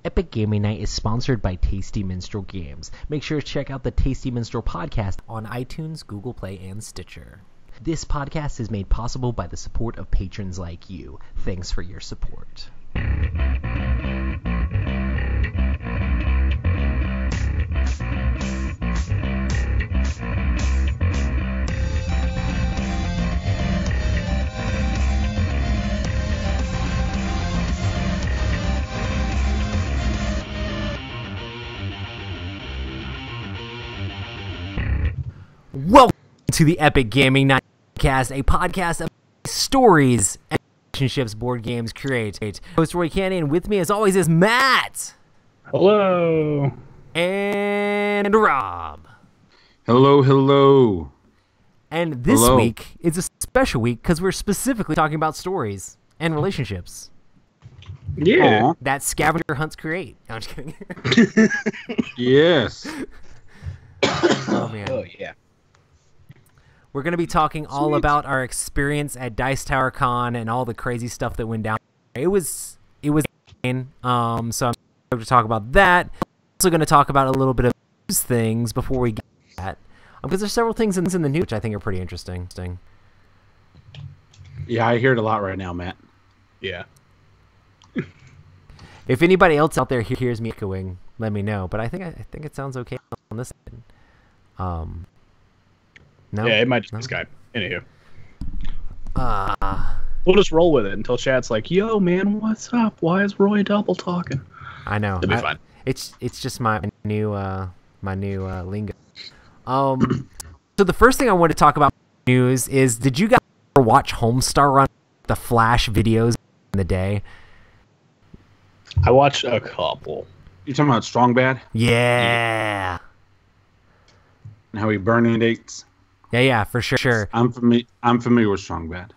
Epic Gaming Night is sponsored by Tasty Minstrel Games. Make sure to check out the Tasty Minstrel podcast on iTunes, Google Play, and Stitcher. This podcast is made possible by the support of patrons like you. Thanks for your support. Welcome to the Epic Gaming Night Podcast, a podcast of stories and relationships board games create. Host Roy Cannon, with me as always is Matt. Hello. And Rob. Hello, hello. And this week is a special week because we're specifically talking about stories and relationships. Yeah. Aww. That Scavenger Hunts create. No, I'm just kidding. Yes. Oh, man. Oh, yeah. We're going to be talking all about our experience at Dice Tower Con and all the crazy stuff that went down. It was insane. So I'm going to talk about that. Also going to talk about a little bit of news things before we get to that. Because there's several things in the news which I think are pretty interesting. Yeah, I hear it a lot right now, Matt. Yeah. If anybody else out there hears me echoing, let me know. But I think it sounds okay on this side. No? Yeah, it might just be Skye. Anywho. We'll just roll with it until chat's like, yo, man, what's up? Why is Roy double talking? I know. It'll be fine. It's just my new lingo. So the first thing I want to talk about news is, did you guys ever watch Homestar Run, the Flash videos in the day? I watched a couple. You talking about Strong Bad? Yeah. And how he burninates? Yeah, for sure. I'm familiar with Strong Bad.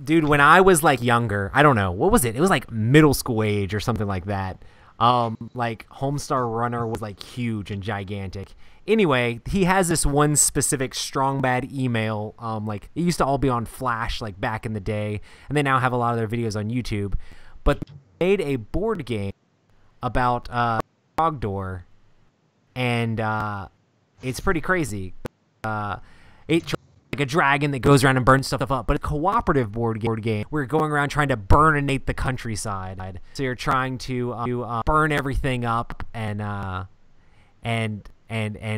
Dude, when I was like younger, I don't know, what was it? It was like middle school age or something like that. Like Homestar Runner was like huge and gigantic. Anyway, he has this one specific Strong Bad email. Like it used to all be on Flash like back in the day, and they now have a lot of their videos on YouTube. But they made a board game about Trogdor, and it's pretty crazy. It's like a dragon that goes around and burns stuff up, but a cooperative board game. We're going around trying to burninate the countryside. So you're trying to burn everything up and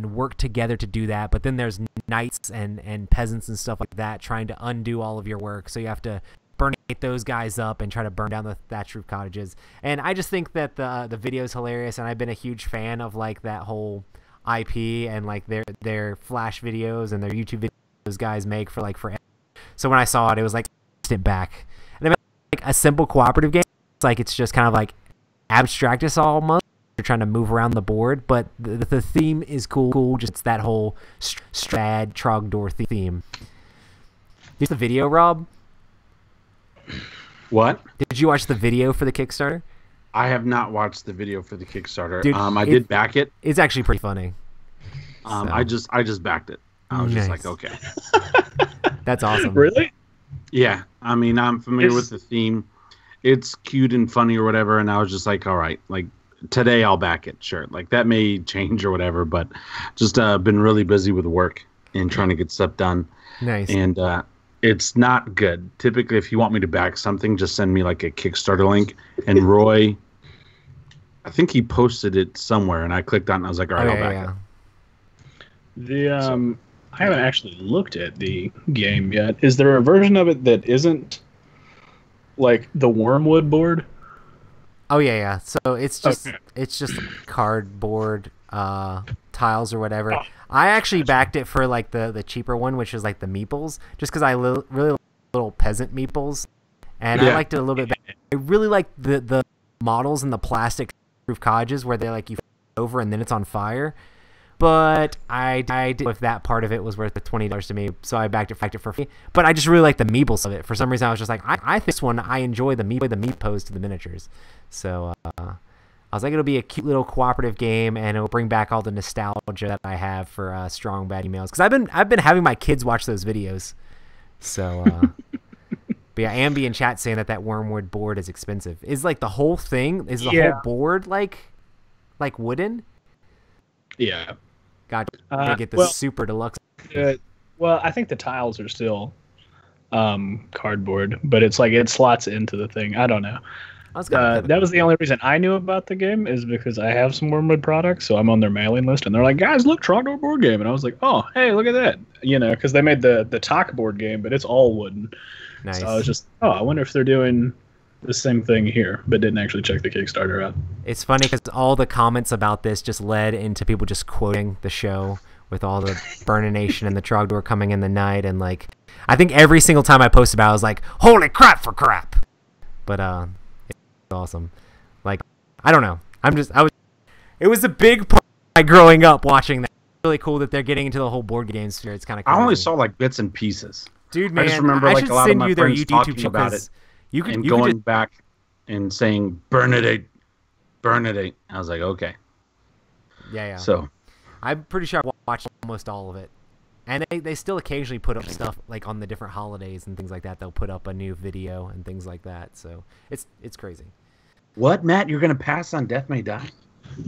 work together to do that. But then there's knights and peasants and stuff like that trying to undo all of your work. So you have to burnate those guys up and try to burn down the thatch roof cottages. And I just think that the video is hilarious, and I've been a huge fan of like that whole IP and like their Flash videos and their YouTube videos those guys make for like forever. So when I saw it, it was like instant back. And I mean, like a simple cooperative game, it's just kind of like abstractus almost. You're trying to move around the board, but the theme is cool. Just it's that whole Strad Trogdor theme. Did the video, Rob? What? Did you watch the video for the Kickstarter? I have not watched the video for the Kickstarter. Dude, I did back it. It's actually pretty funny. I just backed it. I was just like, okay. That's awesome. Really? Yeah. I mean, I'm familiar with the theme. It's cute and funny or whatever, and I was just like, all right, like today I'll back it. Sure. Like that may change or whatever, but just been really busy with work and trying to get stuff done. Nice. And it's not good. Typically, if you want me to back something, just send me like a Kickstarter link. And Roy, I think he posted it somewhere, and I clicked on it, and I was like, all right, I'll back it. I haven't actually looked at the game yet. Is there a version of it that isn't like the Wormwood board? Oh yeah. So it's just cardboard tiles or whatever. I actually backed it for like the cheaper one, which is like the meeples, just because I really like little peasant meeples, and I liked it a little bit better. I really like the models and the plastic roof cottages where they like you over and then it's on fire. But I did if that part of it was worth the $20 to me, so I backed it for free. But I just really like the meeples of it. For some reason, I was just like, I think this one I enjoy the meep pose to the miniatures. So I was like, it'll be a cute little cooperative game, and it'll bring back all the nostalgia that I have for Strong Bad emails, because I've been having my kids watch those videos. So But yeah, Ambi in chat saying that Wormwood board is expensive. Is like the whole thing? Is the whole board like wooden? Yeah. God, I get the super deluxe. Well, I think the tiles are still cardboard, but it's like it slots into the thing. I don't know. That was the only reason I knew about the game, is because I have some Wormwood products, so I'm on their mailing list, and they're like, "Guys, look, Trogdor board game," and I was like, "Oh, hey, look at that!" You know, because they made the talk board game, but it's all wooden. Nice. So I was just, I wonder if they're doing the same thing here, but didn't actually check the Kickstarter out. It's funny because all the comments about this just led into people just quoting the show with all the Burnination and the Trogdor coming in the night, and like, I think every single time I posted about it, I was like, "Holy crap for crap!" But awesome. Like, I don't know. It was a big part of my growing up watching that. It's really cool that they're getting into the whole board game sphere. It's kind of crazy. I only saw like bits and pieces. Dude, man, I just remember like a lot of my friends talking about it and going back and saying, burn it. I was like, okay. Yeah. So I'm pretty sure I watched almost all of it. And they still occasionally put up stuff like on the different holidays and things like that. They'll put up a new video and things like that. So it's crazy. What, Matt? You're gonna pass on Death May Die?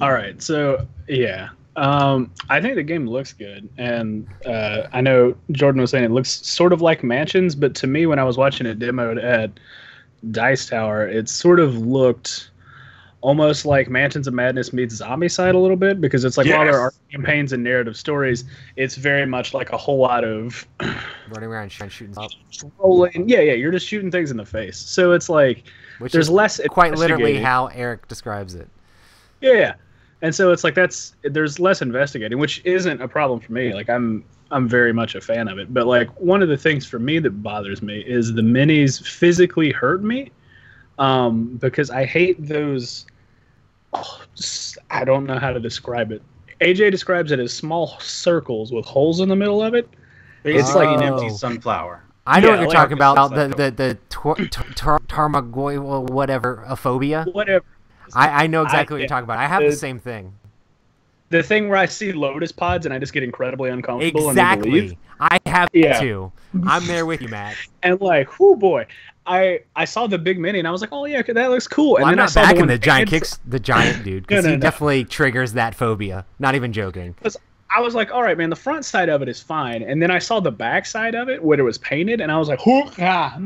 All right, so yeah, I think the game looks good, and I know Jordan was saying it looks sort of like Mansions, but to me, when I was watching it demoed at Dice Tower, it sort of looked almost like Mansions of Madness meets Zombicide a little bit, because it's like, while there are campaigns and narrative stories, it's very much like a whole lot of running around shooting stuff. Rolling. Yeah, you're just shooting things in the face. So it's like, there's less. Quite literally how Eric describes it. Yeah. And so it's like there's less investigating, which isn't a problem for me. Like I'm very much a fan of it. But like one of the things for me that bothers me is the minis physically hurt me. Because I hate those. I don't know how to describe it. AJ describes it as small circles with holes in the middle of it. It's like an empty sunflower. I know what you're talking about. The Tarmogoyf or whatever, a phobia. Whatever. I know exactly what you're talking about. I have the same thing. The thing where I see lotus pods and I just get incredibly uncomfortable. Exactly. And I have that too. I'm there with you, Matt. And like, whoo boy. I saw the big mini and I was like, oh yeah, that looks cool. Well, and I'm then not backing the giant kicks, the giant dude, because he definitely triggers that phobia. Not even joking. I was like, all right, man, the front side of it is fine. And then I saw the back side of it where it was painted, and I was like, I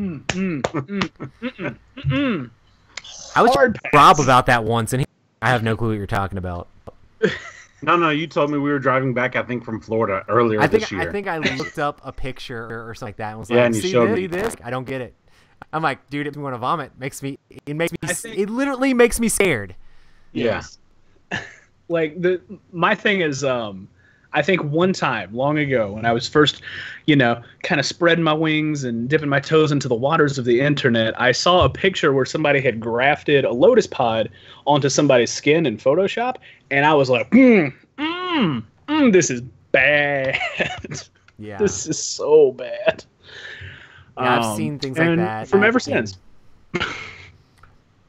was talking to Rob about that once, and I have no clue what you're talking about. No, you told me we were driving back, I think, from Florida earlier this year. I think I looked up a picture or something like that and was like, and you showed me this? I don't get it. I'm like, dude, if you want to vomit, it literally makes me scared. Yeah. Like my thing is, I think one time long ago when I was first, kind of spreading my wings and dipping my toes into the waters of the internet, I saw a picture where somebody had grafted a lotus pod onto somebody's skin in Photoshop, and I was like, this is bad. Yeah. This is so bad. Yeah, I've seen things like that. From ever since.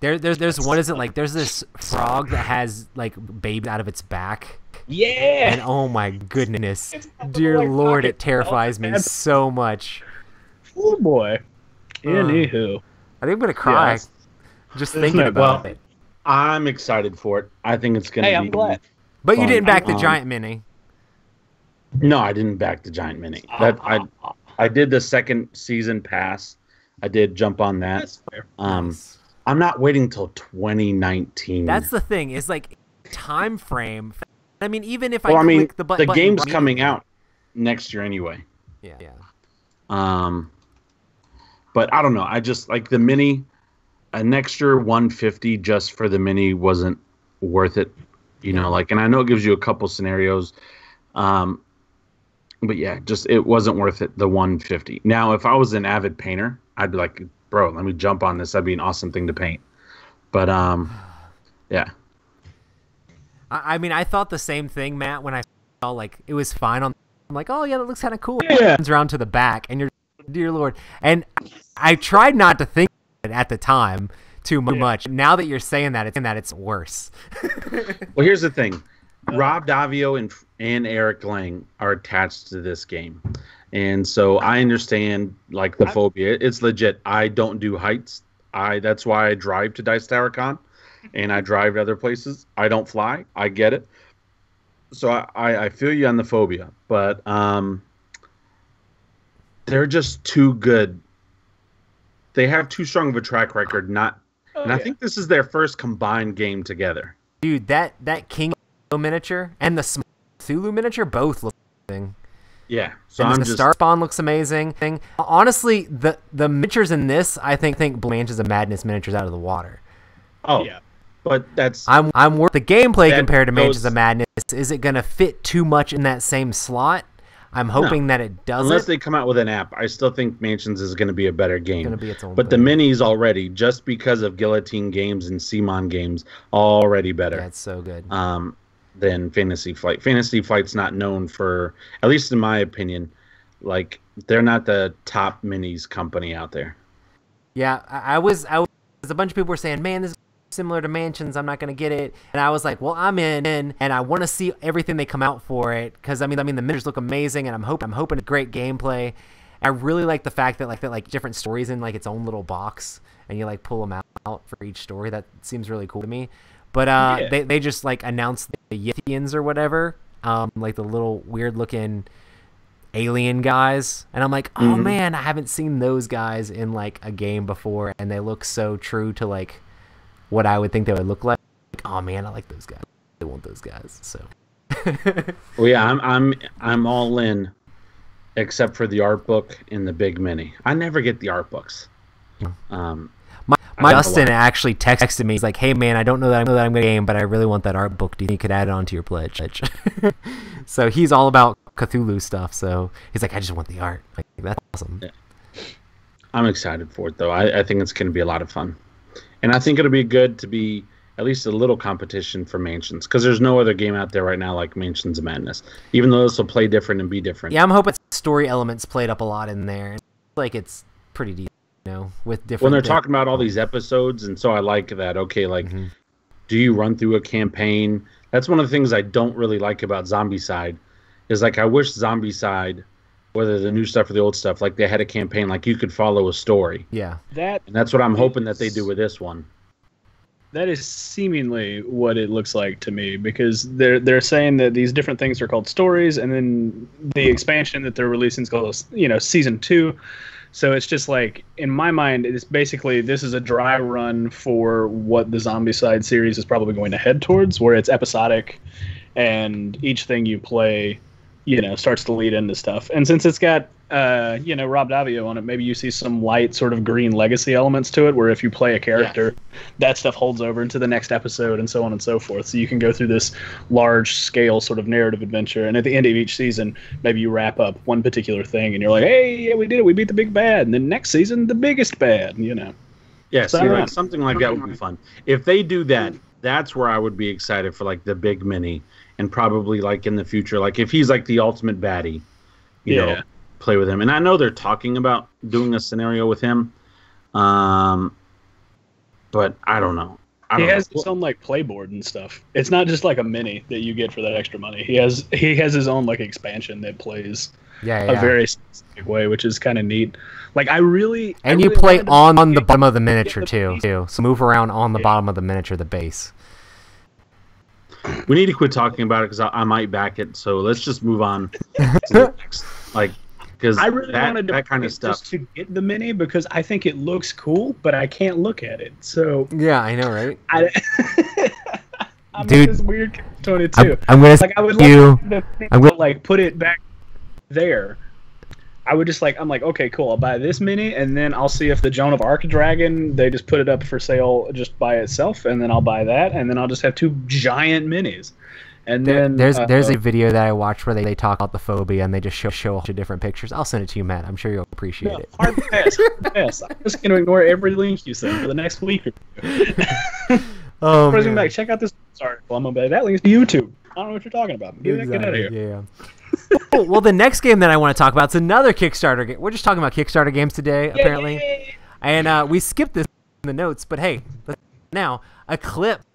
There's what is it like? There's this frog that has like babies out of its back. Yeah. And oh my goodness, dear Lord, it terrifies me so much. Oh boy. Anywho, I think I'm gonna cry just thinking about it. I'm excited for it. I think it's gonna be. I'm glad. But you didn't back the giant mini. No, I didn't back the giant mini. I did the second season pass. I did jump on that. That's fair. I'm not waiting till 2019. That's the thing. It's like time frame. I mean, even if click the button, the game's coming out next year anyway. Yeah. But I don't know. I just like the mini. An extra 150 just for the mini wasn't worth it. And I know it gives you a couple scenarios. But yeah, just it wasn't worth it, the 150. Now, if I was an avid painter, I'd be like, bro, let me jump on this. That'd be an awesome thing to paint. But yeah. I mean, I thought the same thing, Matt, when I saw like it was fine on. I'm like, oh yeah, that looks kind of cool. Yeah. It comes around to the back, and you're, dear Lord, and I tried not to think it at the time too much. Now that you're saying that, it's worse. Well, here's the thing. Rob Davio and Eric Lang are attached to this game. And so I understand like the phobia. It's legit. I don't do heights. That's why I drive to Dice Tower Con, and I drive to other places. I don't fly. I get it. So I feel you on the phobia, but they're just too good. They have too strong of a track record. I think this is their first combined game together. Dude, that King miniature and the small Cthulhu miniature both look amazing. Yeah, so and the Star Spawn looks amazing. Honestly, the miniatures in this, I think Mansions of Madness miniatures out of the water. Oh yeah, but that's I'm worth the gameplay compared to Mansions of Madness. Is it gonna fit too much in that same slot? I'm hoping that it doesn't. Unless they come out with an app, I still think Mansions is going to be a better game. It's going to be its own but thing. The minis already, just because of Guillotine Games and Simon Games, already better. That's so good. Than Fantasy Flight. Fantasy Flight's not known for, at least in my opinion, like they're not the top minis company out there. Yeah, I was a bunch of people were saying, man, this is similar to Mansions, I'm not going to get it. And I was like, well, I'm in, and I want to see everything they come out for it, because I mean the miniatures look amazing, and I'm hoping it's great gameplay. I really like the fact that like different stories in like its own little box, and you like pull them out for each story. That seems really cool to me. But they just like announced the Yithians or whatever, like the little weird looking alien guys, and I'm like, oh man, I haven't seen those guys in like a game before, and they look so true to like what I would think they would look like. Oh man, I like those guys. I want those guys. So. Well, yeah, I'm all in, except for the art book and the big mini. I never get the art books. My Dustin actually texted me. He's like, "Hey man, I don't know that I'm going to game, but I really want that art book. Do you think you could add it onto your pledge?" So he's all about Cthulhu stuff. So he's like, "I just want the art." Like, that's awesome. Yeah. I'm excited for it though. I think it's going to be a lot of fun. And I think it'll be good to be at least a little competition for Mansions, because there's no other game out there right now like Mansions of Madness, even though this will play different and be different. Yeah, I'm hoping story elements played up a lot in there. Like it's pretty decent, you know, with different... When they're talking about all these episodes, and so I like that. Okay, like, do you run through a campaign? That's one of the things I don't really like about Zombicide, is like I wish Zombicide, whether the new stuff or the old stuff, like they had a campaign, like you could follow a story. Yeah. And that's what I'm hoping that they do with this one. That is seemingly what it looks like to me, because they're saying that these different things are called stories, and then the expansion that they're releasing is called, season 2. So it's just like, in my mind, it's basically, this is a dry run for what the Zombicide series is probably going to head towards, where it's episodic, and each thing you play, starts to lead into stuff. And since it's got, Rob Daviau on it, maybe you see some light sort of green legacy elements to it, where if you play a character, that stuff holds over into the next episode and so on and so forth. So you can go through this large scale sort of narrative adventure. And at the end of each season, maybe you wrap up one particular thing and you're like, hey, yeah, we did it. We beat the big bad. And then next season, the biggest bad, Yeah, so something like that would be fun. If they do that, that's where I would be excited for like the big mini. And probably like in the future, like if he's like the ultimate baddie, you know, play with him. And I know they're talking about doing a scenario with him, but I don't know. He has his own like playboard and stuff. It's not just like a mini that you get for that extra money. He has his own like expansion that plays a very specific way, which is kind of neat. Like you play on the bottom of the miniature too. So move around on the bottom of the miniature, the base. We need to quit talking about it because I might back it. So let's just move on to the next. Like, because I really wanted that kind of stuff just to get the mini because I think it looks cool, but I can't look at it. So yeah, I know, right? I'm Dude, in this weird 22. I'm gonna like I would like put it back there. I would just I'm like, okay, cool. I'll buy this mini, and then I'll see if the Joan of Arc dragon, they just put it up for sale just by itself, and then I'll buy that, and then I'll just have 2 giant minis. And then there's a video that I watched where they talk about the phobia and they just show a bunch of different pictures. I'll send it to you, Matt. I'm sure you'll appreciate it. Hard pass. I'm just gonna ignore every link you send for the next week or 2. Oh, man. Like, check out this article. I'm gonna be like, that link's to YouTube. I don't know what you're talking about. Get out of here. Yeah. Well, the next game that I want to talk about is another Kickstarter game. We're just talking about Kickstarter games today, apparently. And we skipped this in the notes, but hey, now Eclipse,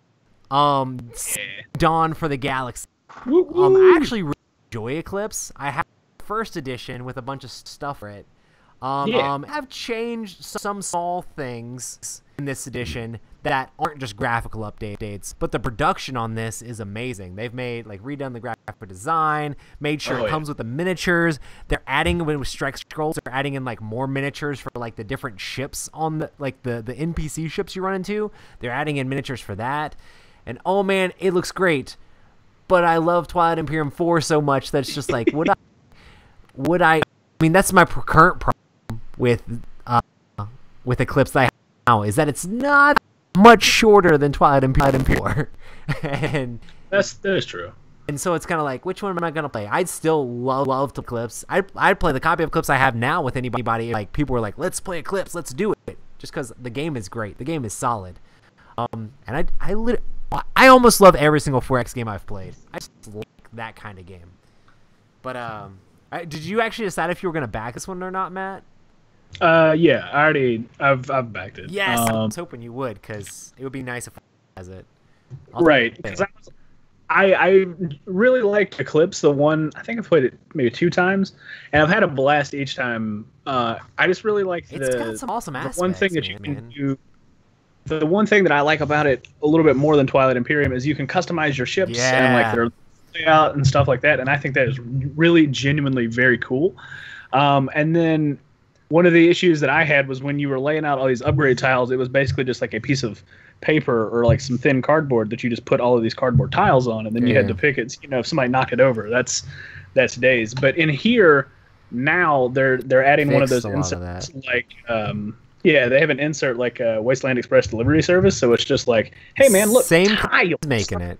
Dawn for the Galaxy. I actually really enjoy Eclipse. I have first edition with a bunch of stuff for it. Have changed some small things in this edition that aren't just graphical updates, but the production on this is amazing. They've made redone the graphic design, made sure it comes with the miniatures. They're adding with strike scrolls. They're adding in more miniatures for the different ships on the the NPC ships you run into. They're adding in miniatures for that, and oh man, it looks great. But I love Twilight Imperium 4 so much that it's just would I? I mean, that's my current problem with Eclipse that I have now, is that it's not much shorter than Twilight Imperium 4. And that is true. And so it's kind of which one am I gonna play? I'd still love to Eclipse. I'd play the copy of Eclipse I have now with anybody. People were like, let's play Eclipse, let's do it, just because the game is great. The game is solid. And I almost love every single 4X game I've played. I just like that kind of game. But did you actually decide if you were gonna back this one or not, Matt? Yeah, I've backed it. Yes, I was hoping you would, because it would be nice if I has it. Right, because I really liked Eclipse, the one. I think I've played it maybe 2 times, and I've had a blast each time. I just really like it's got some awesome aspects. One thing that you can do. The one thing that I like about it a little bit more than Twilight Imperium is you can customize your ships and their layout and stuff like that, and I think that is really genuinely very cool. And then one of the issues that I had was when you were laying out all these upgrade tiles, it was basically just a piece of paper or some thin cardboard that you just put all of these cardboard tiles on, and then you had to pick it. If somebody knocked it over, that's days. But in here now they're adding one of those inserts they have an insert like a Wasteland Express delivery service, so it's just hey man, look, same tiles making it,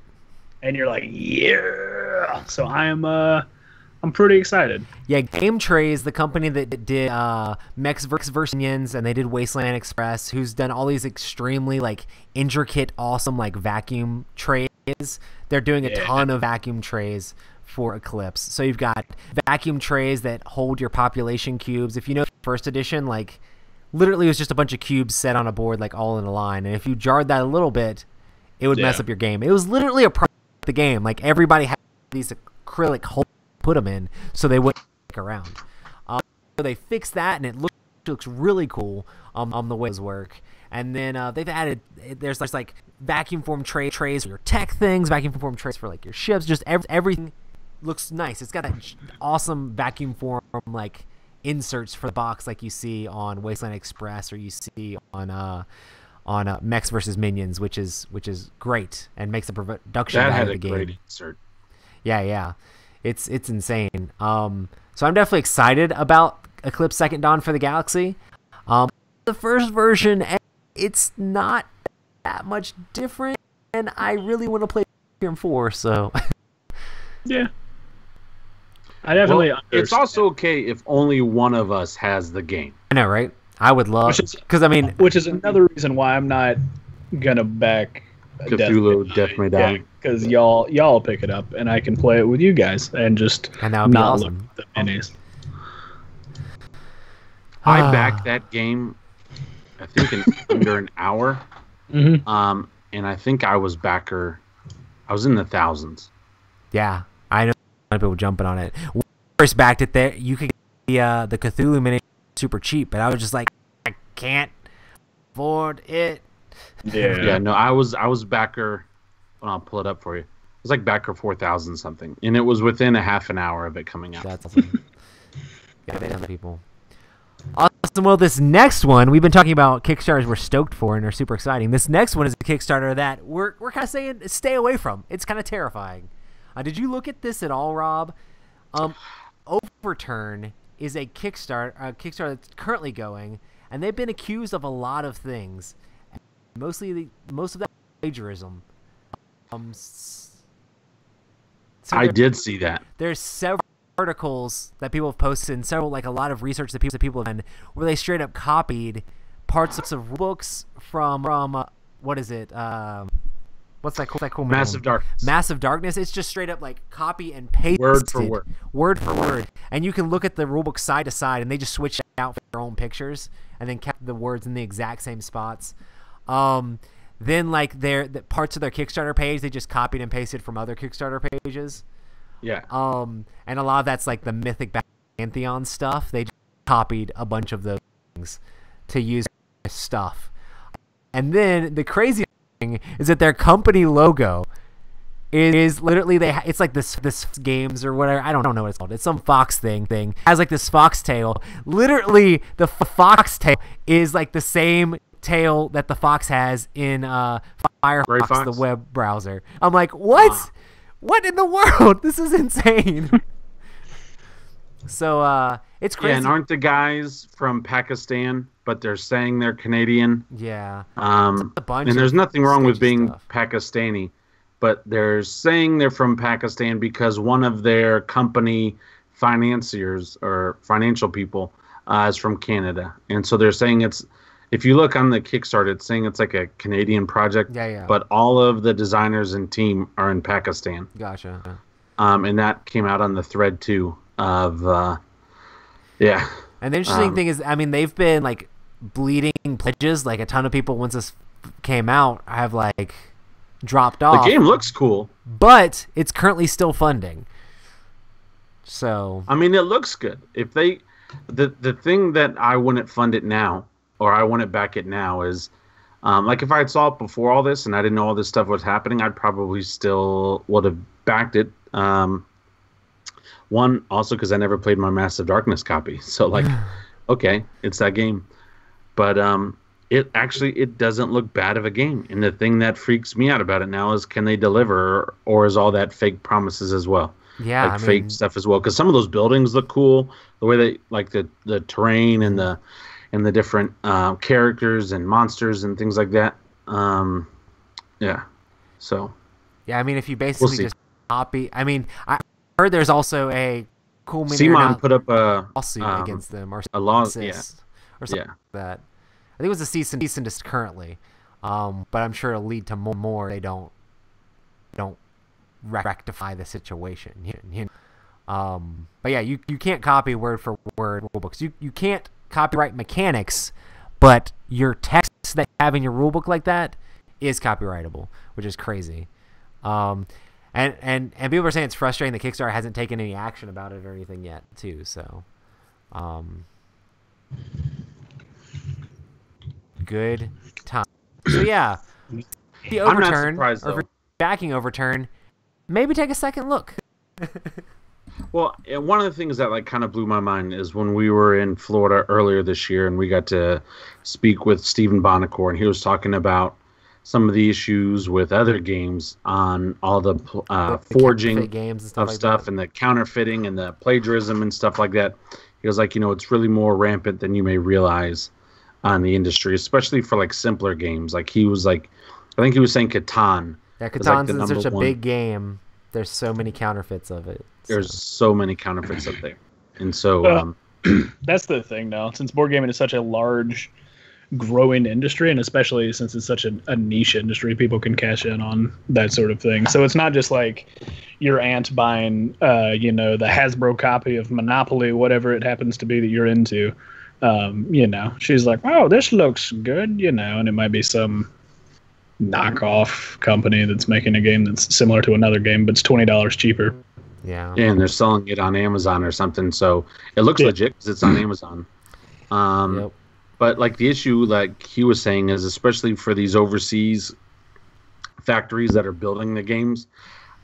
and you're yeah. So I'm pretty excited. Yeah, Game Trays, the company that did Mechs vs. Minions, and they did Wasteland Express, who's done all these extremely intricate, awesome vacuum trays. They're doing a ton of vacuum trays for Eclipse. So you've got vacuum trays that hold your population cubes. If you know first edition, literally it was just a bunch of cubes set on a board all in a line, and if you jarred that a little bit, it would mess up your game. It was literally a problem with the game. Everybody had these acrylic holes put them in so they wouldn't stick around. So they fixed that, and it looks really cool on the way those work. And then they've added there's vacuum form trays for your tech things, vacuum form trays for your ships. Just everything looks nice. It's got that awesome vacuum form inserts for the box you see on Wasteland Express or you see on Mechs vs. Minions, which is great and makes the production value of the game. That had a great insert. Yeah. It's insane. So I'm definitely excited about Eclipse Second Dawn for the Galaxy. The first version, it's not that much different, and I really want to play Imperium 4, so... Yeah. I definitely understand. It's also okay if only one of us has the game. I know, right? I would love... Which is another reason why I'm not going to back... Cthulhu Death May Die. Because y'all pick it up, and I can play it with you guys, and just that would be awesome. Look at the minis. I backed that game, I think, in under an hour. Mm-hmm. And I think I was in the thousands. Yeah, I know a lot of people jumping on it. When I first backed it, there you could get the Cthulhu mini super cheap, but I was just I can't afford it. Yeah. No, I was backer. I'll pull it up for you. It was backer 4,000 something, and it was within a half an hour of it coming out. That's awesome. Yeah, they have people. Awesome. Well, this next one we've been talking about Kickstarters we're stoked for and are super exciting. This next one is a Kickstarter that we're kind of saying stay away from. It's kind of terrifying. Did you look at this at all, Rob? Overturn is a Kickstarter that's currently going, and they've been accused of a lot of things. Most of that plagiarism. I did see that. There's several articles that people have posted and several a lot of research that people have done where they straight up copied parts of books from what is it? What's that cool Massive Darkness. Massive Darkness. It's just straight up copy and paste word for word, and you can look at the rulebook side to side, and they just switched out for their own pictures and then kept the words in the exact same spots. Then the parts of their Kickstarter page they just copied and pasted from other Kickstarter pages. Yeah. And a lot of that's the mythic Pantheon stuff. They just copied a bunch of those things to use stuff. And then the crazy thing is that their company logo is literally it's like this games or whatever, I don't know what it's called. It's some fox thing has like this fox tail. Literally the fox tail is like the same tail that the fox has in Firefox, the web browser. I'm like, what? Wow. What in the world? This is insane. So it's crazy. Yeah, and aren't the guys from Pakistan, but they're saying they're Canadian? Yeah. And there's nothing wrong with being Pakistani, but they're saying they're from Pakistan because one of their company financiers or financial people is from Canada. And so they're saying if you look on the Kickstarter, it's saying it's like a Canadian project. Yeah. But all of the designers and team are in Pakistan. Gotcha. And that came out on the thread too of, yeah. And the interesting thing is, I mean, they've been like bleeding pledges. Like a ton of people, once this came out, have like dropped off. The game looks cool, but it's currently still funding. So I mean, it looks good. If they, the thing that I wouldn't fund it now, or I wouldn't back it now, is like if I had saw it before all this and I didn't know all this stuff was happening, I'd probably still would have backed it. One, also because I never played my Massive Darkness copy, so like, okay, it's that game. But it doesn't look bad of a game. And the thing that freaks me out about it now is, can they deliver, or is all that fake promises as well? Yeah, like fake stuff as well. Because some of those buildings look cool, the way they like the terrain and the different characters and monsters and things like that. Yeah. So. Yeah, I mean, if you basically just copy, I mean, I heard there's also a cool Simon put up a lawsuit against them, or a law, or something like that. I think it was a cease and desist currently, but I'm sure it'll lead to more. They don't rectify the situation. But yeah, you can't copy word for word rulebooks. You can't copyright mechanics, but your text that you have in your rulebook like that is copyrightable, which is crazy. And people are saying it's frustrating that Kickstarter hasn't taken any action about it or anything yet too. So, good time. So yeah, the overturn or backing overturn, maybe take a second look. Well, one of the things that like kind of blew my mind is when we were in Florida earlier this year and we got to speak with Stephen Bonacore, and he was talking about some of the issues with other games on all the forging games and of stuff and the counterfeiting and the plagiarism and stuff like that. He was like, it's really more rampant than you may realize on the industry, especially for like simpler games. Like he was like, I think he was saying Catan. Yeah, Catan's such a big game. There's so many counterfeits of it. There's so many counterfeits up there. And so that's the thing now. Since board gaming is such a large growing industry, and especially since it's such a niche industry, people can cash in on that sort of thing. So it's not just like your aunt buying the Hasbro copy of Monopoly, whatever it happens to be that you're into. She's like, oh, this looks good, and it might be some knockoff company that's making a game that's similar to another game, but it's $20 cheaper. Yeah, and they're selling it on Amazon or something, so it looks legit because it's on Amazon. Yep. But like the issue, like he was saying, is especially for these overseas factories that are building the games,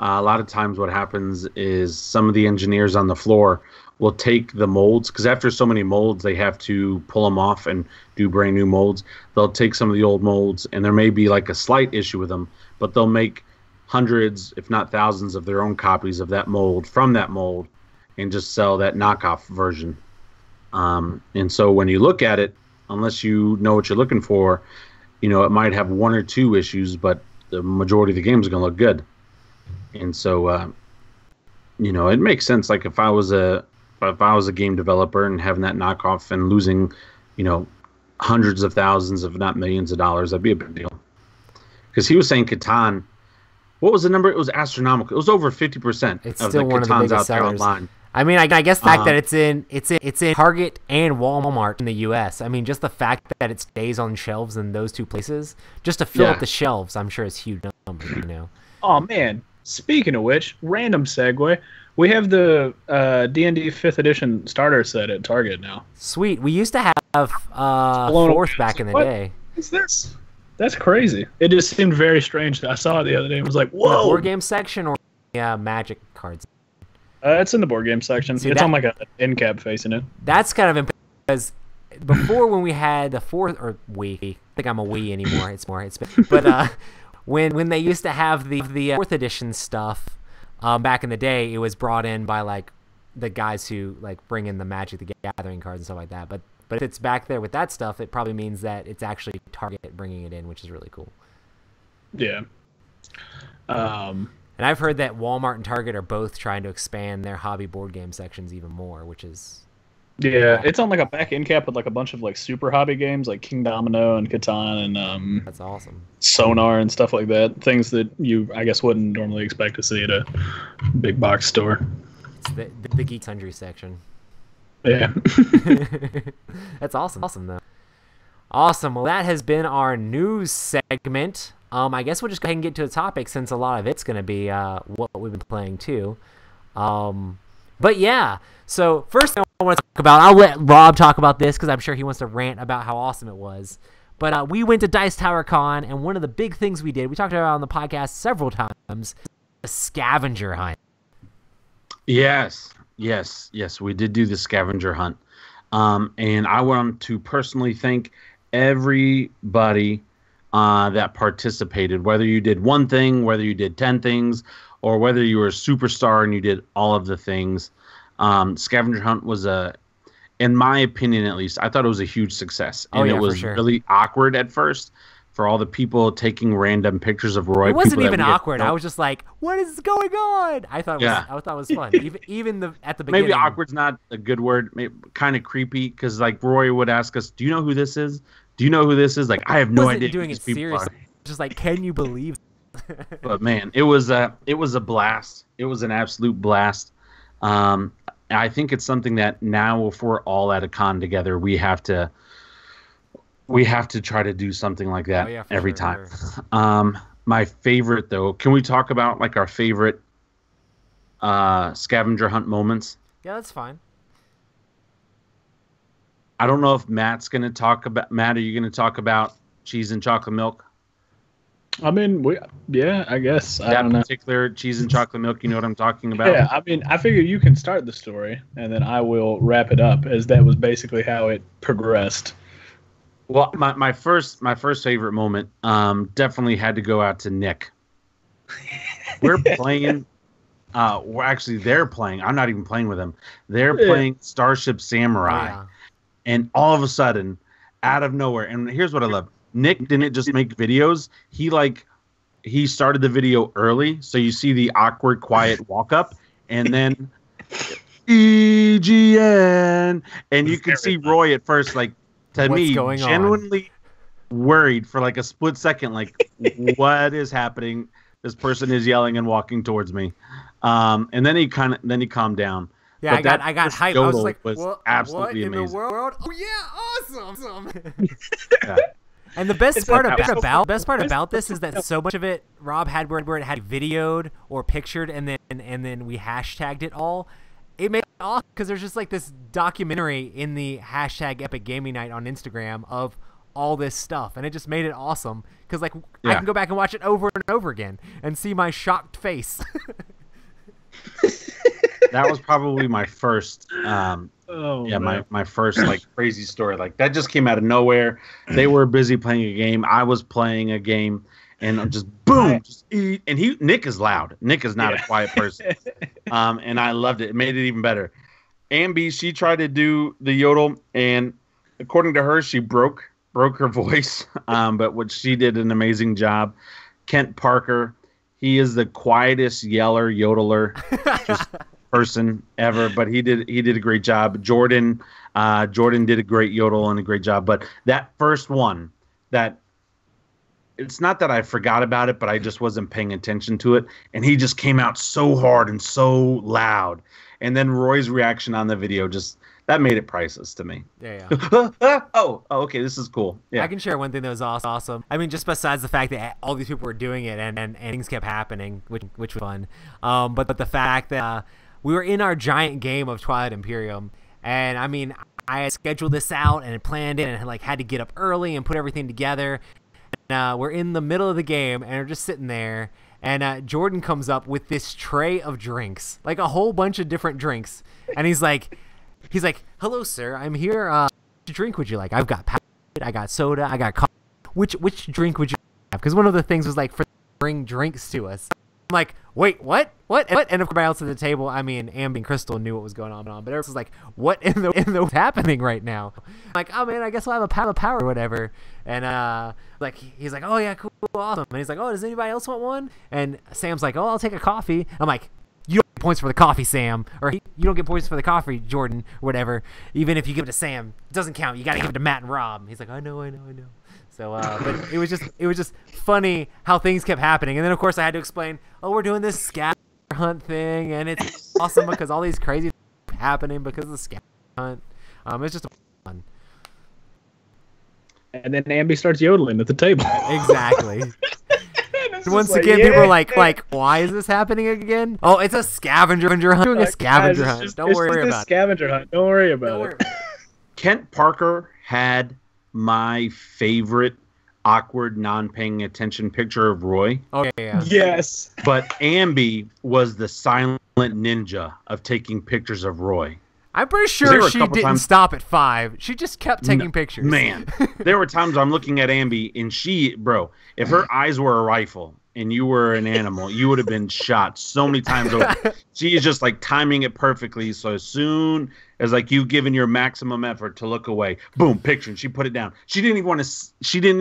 a lot of times what happens is some of the engineers on the floor will take the molds, because after so many molds, they have to pull them off and do brand new molds. They'll take some of the old molds, and there may be like a slight issue with them, but they'll make hundreds, if not thousands, of their own copies of that mold from that mold and just sell that knockoff version. And so when you look at it, unless you know what you're looking for, it might have one or two issues, but the majority of the game is going to look good. And so, it makes sense. Like if I was a game developer and having that knockoff and losing, hundreds of thousands, if not millions of dollars, that'd be a big deal. Because he was saying Catan, what was the number? It was astronomical. It was over 50% it's of still the one Catans of the biggest out there sellers online. I mean, I guess the fact that it's in Target and Walmart in the U.S. I mean, just the fact that it stays on shelves in those two places, just to fill up the shelves, I'm sure is huge number. Oh man! Speaking of which, random segue. We have the D&D 5th edition starter set at Target now. Sweet. We used to have fourth back in the day. What is this? That's crazy. It just seemed very strange. I saw it the other day and was like, whoa. In the board game section or Magic cards? It's in the board game section. See, it's on like an end cap facing it. That's kind of because before when we had the fourth or Wii, I think I'm a Wii anymore. It's been, but when they used to have the fourth edition stuff back in the day, it was brought in by like the guys who like bring in the Magic the Gathering cards and stuff like that. But if it's back there with that stuff, it probably means that it's actually Target bringing it in, which is really cool. Yeah. And I've heard that Walmart and Target are both trying to expand their hobby board game sections even more, which is... Yeah, it's on like a back end cap with like a bunch of like super hobby games like King Domino and Catan and that's awesome. Sonar and stuff like that. Things that you, I guess, wouldn't normally expect to see at a big box store. It's the Geek Sundry section. Yeah. That's awesome. Awesome, though. Awesome. Well, that has been our news segment. I guess we'll just go ahead and get to the topic since a lot of it's going to be what we've been playing too. But yeah, so first thing I want to talk about, I'll let Rob talk about this because I'm sure he wants to rant about how awesome it was. But we went to Dice Tower Con, and one of the big things we did, we talked about it on the podcast several times, the Scavenger Hunt. Yes, we did do the Scavenger Hunt. And I want to personally thank everybody that participated, whether you did one thing, whether you did 10 things, or whether you were a superstar and you did all of the things. Scavenger Hunt was in my opinion at least, I thought it was a huge success. And it was really awkward at first for all the people taking random pictures of Roy. It wasn't even awkward. I was just like, what is going on? I thought it was fun. even at the beginning. Maybe awkward's not a good word. Maybe kind of creepy because like Roy would ask us, do you know who this is? Do you know who this is? Like, I have no idea. Doing it seriously. Just like, can you believe? But man, it was a blast. It was an absolute blast. I think it's something that now, if we're all at a con together, we have to try to do something like that every time. Sure. My favorite though, can we talk about like our favorite scavenger hunt moments? Yeah, that's fine. I don't know if Matt's going to talk about. Matt, are you going to talk about cheese and chocolate milk? I mean, I guess. I don't know. That particular cheese and chocolate milk, you know what I'm talking about? Yeah, I mean, I figure you can start the story, and then I will wrap it up, as that was basically how it progressed. Well, my first favorite moment definitely had to go out to Nick. We're playing. They're playing. I'm not even playing with them. They're playing Starship Samurai. Yeah. And all of a sudden, out of nowhere, and here's what I love. Nick didn't just make videos. He started the video early, so you see the awkward, quiet walk up, and then EGN, and you can see Roy at first, like genuinely worried for like a split second, like what is happening? This person is yelling and walking towards me, and then he calmed down. Yeah, I got hyped. I was like, absolutely what amazing. In the world? Oh yeah, awesome. Yeah. And the best part about this is that so much of it Rob had where it had videoed or pictured, and then we hashtagged it all. It made it awesome because there's just like this documentary in the hashtag Epic Gaming Night on Instagram of all this stuff, and it just made it awesome because like I can go back and watch it over and over again and see my shocked face. That was probably my first my first like crazy story. Like that just came out of nowhere. They were busy playing a game. I was playing a game, and just boom, just eat. And Nick is loud. Nick is not a quiet person. And I loved it. It made it even better. Ambi, she tried to do the yodel, and according to her, she broke her voice. But what she did an amazing job. Kent Parker, he is the quietest yodeler just person ever, but he did a great job. Jordan did a great yodel and a great job. But that first one, that it's not that I forgot about it, but I just wasn't paying attention to it, and he just came out so hard and so loud. And then Roy's reaction on the video that made it priceless to me. Yeah. Oh, okay, this is cool. Yeah. I can share one thing that was awesome. I mean, just besides the fact that all these people were doing it and things kept happening, which was fun. But the fact that we were in our giant game of Twilight Imperium, and I mean, I had scheduled this out and had planned it, and like had to get up early and put everything together. And, we're in the middle of the game, and we're just sitting there, and Jordan comes up with this tray of drinks, like a whole bunch of different drinks, and he's like, "Hello, sir. I'm here. Which drink would you like? I've got Powerade, I got soda, I got coffee. Which drink would you have?" Because one of the things was like for bring drinks to us. I'm like, wait, what? And everybody else at the table, I mean, Ambi and Crystal knew what was going on, but everyone was like, what in the what's happening right now? I'm like, oh man, I guess we'll have a power or whatever. And like he's like, oh yeah, cool, awesome. And he's like, oh, does anybody else want one? And Sam's like, oh, I'll take a coffee. I'm like, you don't get points for the coffee, Sam, or you don't get points for the coffee, Jordan, or whatever. Even if you give it to Sam, it doesn't count. You got to give it to Matt and Rob. He's like, I know. So, but it was just funny how things kept happening. And then of course I had to explain, oh, we're doing this scavenger hunt thing, and it's awesome because all these crazy things happening because of the scavenger hunt. It's just fun. And then Ambi starts yodeling at the table. Exactly. Once again, people are like, why is this happening again? Oh, it's a scavenger hunt. Doing a scavenger hunt. Don't worry about it. Scavenger hunt. Don't worry about it. Kent Parker had my favorite awkward, non-paying attention picture of Roy. Oh yeah. Yes. But Ambi was the silent ninja of taking pictures of Roy. I'm pretty sure she didn't stop at 5. She just kept taking pictures. Man, there were times I'm looking at Ambi, and bro, if her eyes were a rifle and you were an animal, you would have been shot so many times over. She is just like timing it perfectly. So as soon as like you've given your maximum effort to look away, boom, picture, and she put it down. She didn't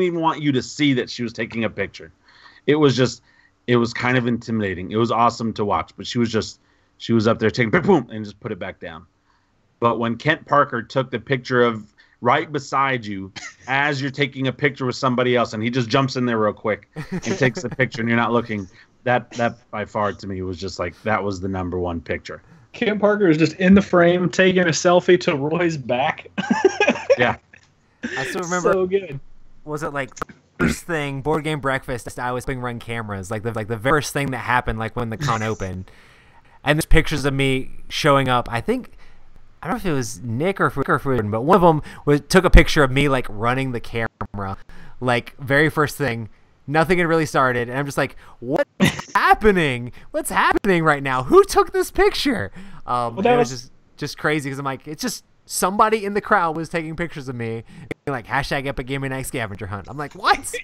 even want you to see that she was taking a picture. It was kind of intimidating. It was awesome to watch, but she was up there taking boom and just put it back down. But when Kent Parker took the picture of right beside you as you're taking a picture with somebody else, and he just jumps in there real quick and takes the picture, and you're not looking, that by far to me was just like, that was the number one picture. Kent Parker is just in the frame taking a selfie to Roy's back. Yeah. I still remember. So good. Was it like first thing, board game breakfast, I was run cameras, like the very first thing that happened, like when the con opened. And there's pictures of me showing up. I don't know if it was Nick or Food, but one of them took a picture of me like running the camera, like very first thing. Nothing had really started, and I'm just like, "What's happening? What's happening right now? Who took this picture?" It was just crazy because I'm like, it's just somebody in the crowd was taking pictures of me, like hashtag Epic Gaming Night Scavenger Hunt. I'm like, what?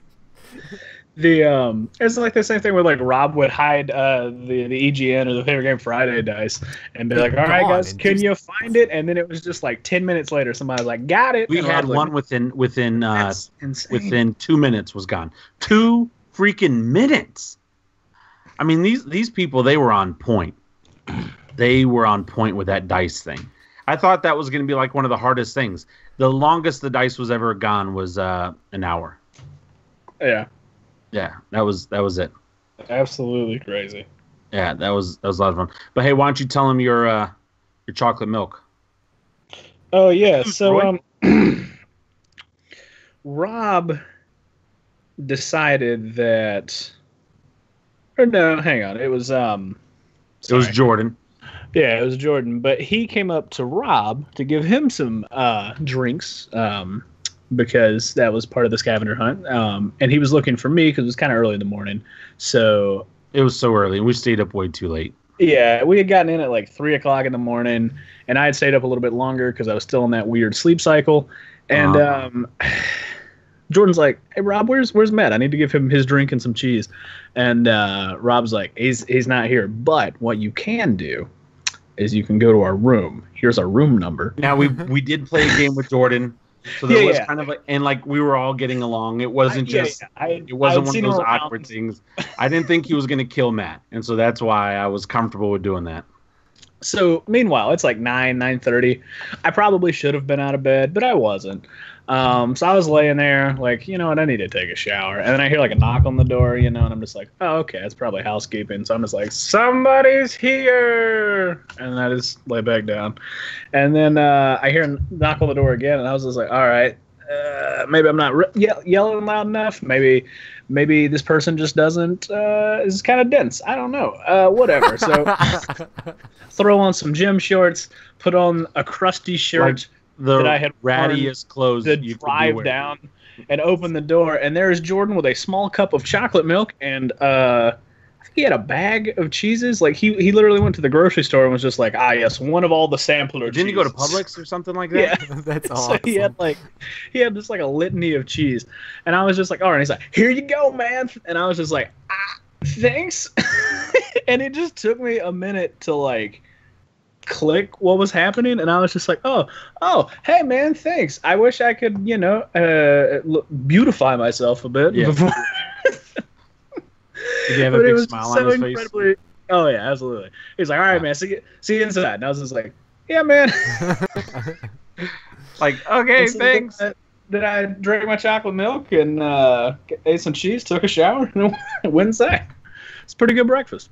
It's like the same thing where like Rob would hide the EGN or the Favorite Game Friday dice and be like, all right guys, can you find it? And then it was just like 10 minutes later somebody was like, got it. We had one within 2 minutes was gone. 2 freaking minutes. I mean, these people, they were on point. They were on point with that dice thing. I thought that was going to be like one of the hardest things. The longest the dice was ever gone was an hour. Yeah. Yeah, that was it. Absolutely crazy. Yeah, that was a lot of fun. But hey, why don't you tell them your chocolate milk? Oh yeah, so Rob decided that, or no, hang on, it was it was Jordan. Yeah, it was Jordan, but he came up to Rob to give him some drinks. Because that was part of the scavenger hunt. And he was looking for me because it was kind of early in the morning. So it was so early. We stayed up way too late. Yeah, we had gotten in at like 3 o'clock in the morning, and I had stayed up a little bit longer because I was still in that weird sleep cycle. And Jordan's like, "Hey Rob, where's Matt? I need to give him his drink and some cheese." And Rob's like, he's not here. But what you can do is you can go to our room. Here's our room number. Now we did play a game with Jordan. So there was kind of like, and like we were all getting along. It wasn't it wasn't one of those awkward things. I didn't think he was going to kill Matt. And so that's why I was comfortable with doing that. So meanwhile, it's like 9:30. I probably should have been out of bed, but I wasn't. So I was laying there like, you know what, I need to take a shower. And then I hear like a knock on the door, and I'm just like, oh, okay, it's probably housekeeping. So I'm just like, somebody's here. And I just lay back down. And then I hear a knock on the door again, and I was just like, all right. maybe I'm not yelling loud enough. Maybe this person just doesn't is kind of dense. I don't know. Whatever. So throw on some gym shorts, put on a crusty shirt that I had rattiest clothes to you drive down, and open the door, and there's Jordan with a small cup of chocolate milk and I think he had a bag of cheeses. Like he literally went to the grocery store and was just like, yes, one of all the sampler. Didn't he go to Publix or something like that? Yeah, that's awesome. So he had just like a litany of cheese, and I was just like, all right. And he's like, here you go, man. And I was just like, thanks. And it just took me a minute to like click what was happening, and I was just like, oh, hey man, thanks. I wish I could, beautify myself a bit before. Did he have a big smile on his face? Oh yeah, absolutely. He's like, all right, man, see you inside. And I was just like, yeah, man. Like, okay, thanks. Then I drank my chocolate milk and ate some cheese, took a shower, and went inside. It's pretty good breakfast.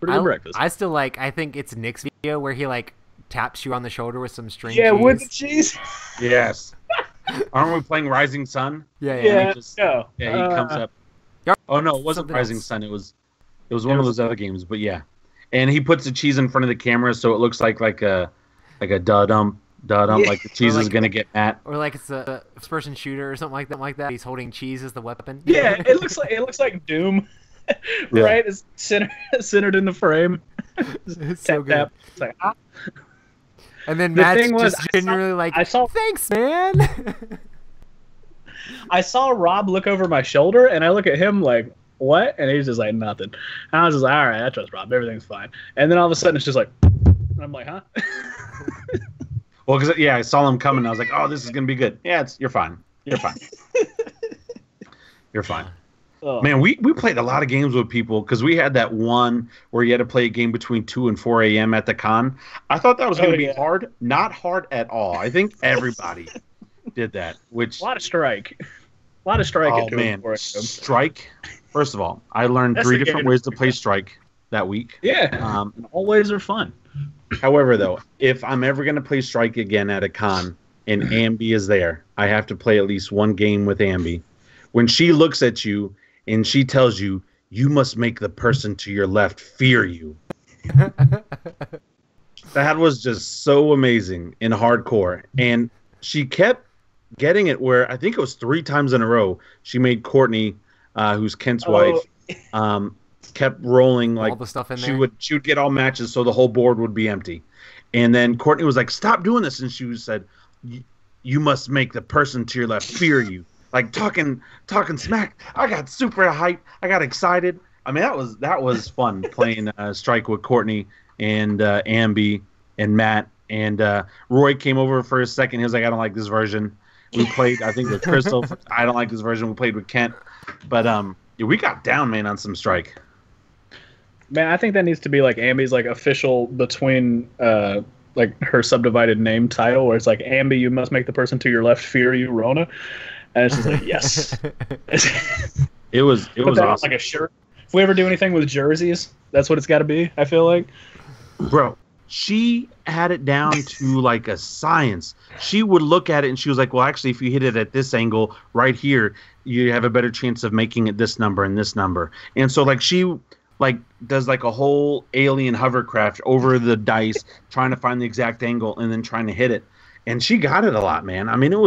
I still like. I think it's Nick's video where he like taps you on the shoulder with some string. Yeah, cheese. with the cheese. Yes. Aren't we playing Rising Sun? Yeah. He comes up. Oh no, it wasn't Rising Sun. It was one of those other games. But yeah, and he puts the cheese in front of the camera so it looks like a da-dum, like the cheese is gonna get Matt. Or like it's a first-person shooter or something like that. He's holding cheese as the weapon. Yeah, it looks like Doom. Right? It's centered in the frame. It's so good. Tap. It's like, And then Matt's just genuinely like, thanks, man. I saw Rob look over my shoulder, and I look at him like, what? And he's just like, nothing. And I was just like, all right, I trust Rob. Everything's fine. And then all of a sudden, it's just like, and I'm like, huh? Well, because, I saw him coming. I was like, oh, this is going to be good. Yeah, you're fine. You're fine. You're fine. Oh. Man, we played a lot of games with people because we had that one where you had to play a game between 2 and 4 a.m. at the con. I thought that was going to be hard. Not hard at all. I think everybody did that. Which a lot of strike. Oh, man. Strike. First of all, I learned 3 different ways to play Strike that week. Yeah. All ways are fun. However, though, if I'm ever going to play Strike again at a con and Ambi is there, I have to play at least one game with Ambi. When she looks at you and she tells you, you must make the person to your left fear you. That was just so amazing and hardcore. And she kept getting it where I think it was 3 times in a row. She made Courtney, who's Kent's wife, kept rolling like all the stuff in she there. would get all matches so the whole board would be empty. And then Courtney was like, stop doing this. And she said, you must make the person to your left fear you. Like talking smack. I got super hyped. I got excited. I mean, that was fun playing Strike with Courtney and Ambi and Matt. And Roy came over for a second. He was like, I don't like this version. We played, I think, with Crystal. I don't like this version. We played with Kent. But we got down, man, on some Strike. Man, I think that needs to be like Ambi's like official between like her subdivided name title, where it's like Ambi, you must make the person to your left fear you, Rona. And it's just like, yes. It was awesome. Like a shirt. If we ever do anything with jerseys, that's what it's got to be, I feel like. Bro, she had it down to like a science. She would look at it and she was like, well, actually, if you hit it at this angle right here, you have a better chance of making it this number and this number. And so like she like does like a whole alien hovercraft over the dice trying to find the exact angle and then trying to hit it. And she got it a lot, man. I mean, it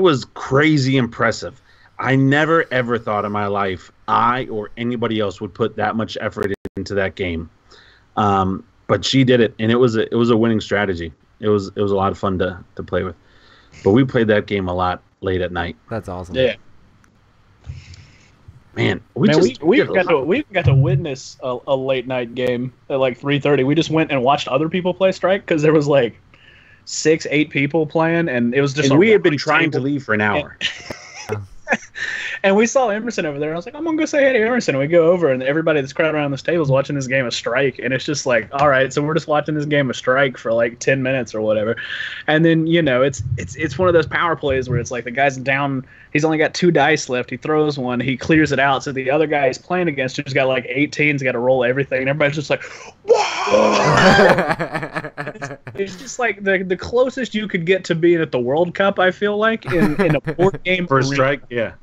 was crazy impressive. I never ever thought in my life I or anybody else would put that much effort into that game. But she did it, and it was a winning strategy. It was a lot of fun to play with. But we played that game a lot late at night. That's awesome. Yeah. Man, we got to witness a late night game at like 3:30. We just went and watched other people play Strike because there was like 6-8 people playing, and it was just. And we had been trying to leave for an hour. And we saw Emerson over there. And I was like, I'm gonna go say hey to Emerson. And we go over, and everybody that's crowded around this table is watching this game of Strike. And it's just like, all right, so we're just watching this game of Strike for like 10 minutes or whatever. And then it's one of those power plays where it's like the guy's down. He's only got 2 dice left. He throws one. He clears it out. So the other guy he's playing against who's got like 18's got to roll everything. And everybody's just like, whoa! It's just like the closest you could get to being at the World Cup, I feel like, in a board game. First strike, yeah.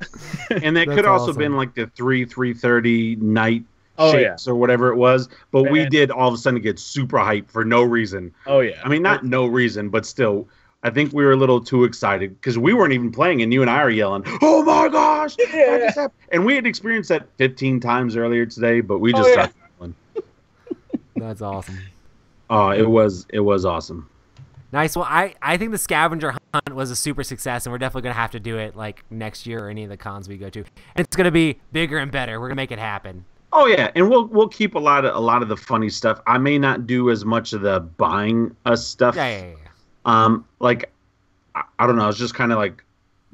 And that could also been like the 3:30 night shakes or whatever it was. But we did all of a sudden get super hyped for no reason. Oh, yeah. I mean, not no reason, but still, I think we were a little too excited because we weren't even playing, and you and I are yelling, "Oh my gosh!" Yeah. And we had experienced that 15 times earlier today, but we just started yelling. That's awesome. Oh, it was awesome. Nice. Well, I think the Scavenger Hunt was a super success, and we're definitely going to have to do it like next year or any of the cons we go to. And it's going to be bigger and better. We're going to make it happen. Oh yeah, and we'll keep a lot of the funny stuff. I may not do as much of the buying us stuff. Yeah. Like I don't know, it's just kind of like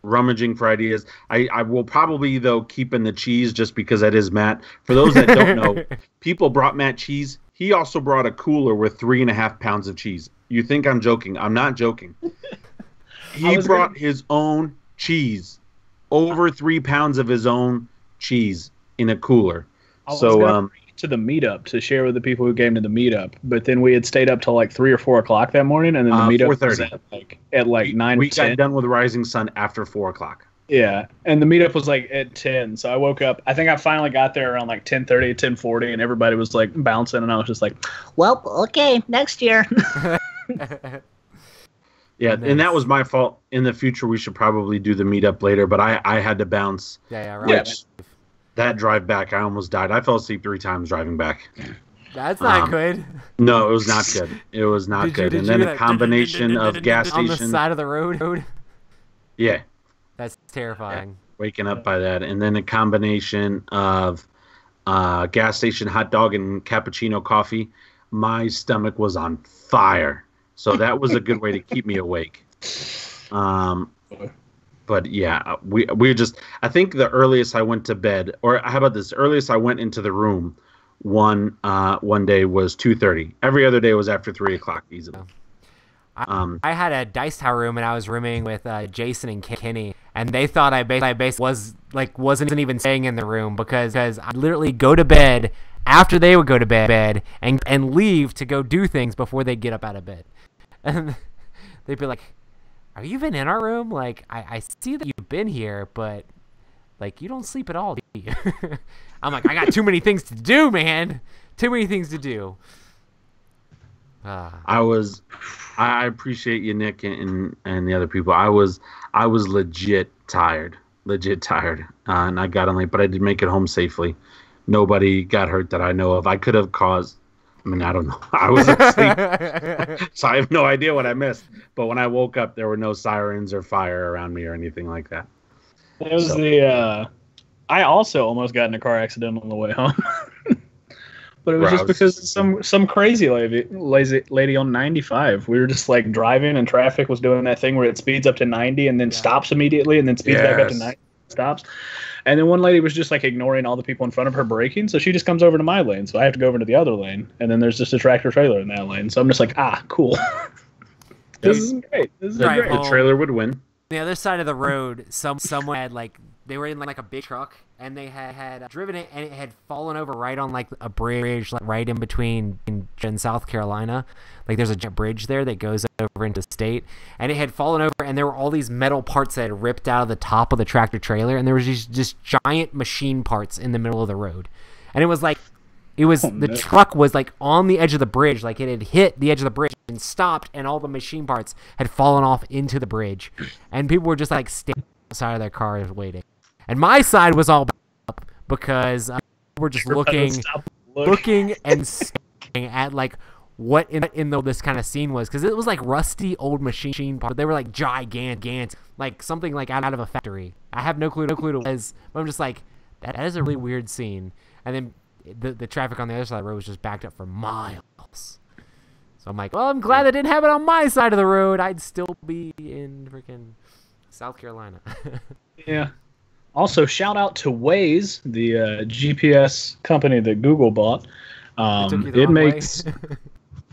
rummaging for ideas. I will probably though keep in the cheese just because that is Matt. For those that don't know, people brought Matt cheese. He also brought a cooler with 3.5 pounds of cheese. You think I'm joking? I'm not joking. He brought his own cheese, over 3 pounds of his own cheese in a cooler. I was going to the meetup to share with the people who came to the meetup, but then we had stayed up till like 3 or 4 o'clock that morning, and then the meetup was at like 9 We or 10. got done with Rising Sun after 4 o'clock. Yeah, and the meetup was like at 10, so I woke up. I think I finally got there around like 10:30, 10:40, and everybody was like bouncing, and I was just like, "Well, okay, next year." Yeah, nice. And that was my fault. In the future, we should probably do the meetup later, but I had to bounce. Yeah, right. That drive back, I almost died. I fell asleep 3 times driving back. That's not good. No, it was not good. It was not good. And then a combination of gas station on the side of the road. Yeah. That's terrifying. Yeah, waking up by that. And then a combination of gas station hot dog and cappuccino coffee. My stomach was on fire. So that was a good way to keep me awake. But yeah, we just, I think the earliest I went to bed, or how about this? Earliest I went into the room one day was 2:30. Every other day was after 3 o'clock easily. I had a dice tower room, and I was rooming with Jason and Kenny, and they thought I wasn't even staying in the room because I literally go to bed after they would go to bed and leave to go do things before they get up out of bed. And they'd be like, "Are you even in our room? Like, I see that you've been here, but like you don't sleep at all, do you?" I'm like, "I got too many things to do, man. Too many things to do." I appreciate you, Nick, and the other people. I was legit tired, and I got on late, but I did make it home safely. Nobody got hurt that I know of. I could have caused. I mean, I don't know. I was asleep, so I have no idea what I missed. But when I woke up, there were no sirens or fire around me or anything like that. It was I also almost got in a car accident on the way home. But it was just because some crazy lady on 95. We were just like driving, and traffic was doing that thing where it speeds up to 90 and then stops immediately, and then speeds back up to 90 and stops. And then one lady was just like ignoring all the people in front of her braking, so she just comes over to my lane, so I have to go over to the other lane, and then there's just a tractor trailer in that lane. So I'm just like, cool. This is great. This is great. The trailer would win. The other side of the road, someone had they were in like a big truck, and they had driven it, and it had fallen over right on like a bridge, like right in between in South Carolina. Like there's a bridge there that goes over into the state, and it had fallen over, and there were all these metal parts that had ripped out of the top of the tractor trailer, and there was just giant machine parts in the middle of the road, and it was like. The truck was like on the edge of the bridge, like it had hit the edge of the bridge and stopped, and all the machine parts had fallen off into the bridge, and people were just like standing outside of their cars waiting. And my side was all up because we're just looking and staring at like what in this kind of scene was, because it was like rusty old machine parts. They were like gigantic, like something like out of a factory. I have no clue to what it was, but I'm just like, that is a really weird scene. And then the traffic on the other side of the road was just backed up for miles. So I'm like, well, I'm glad they didn't have it on my side of the road. I'd still be in freaking South Carolina. Yeah. Also, shout out to Waze, the GPS company that Google bought. It makes.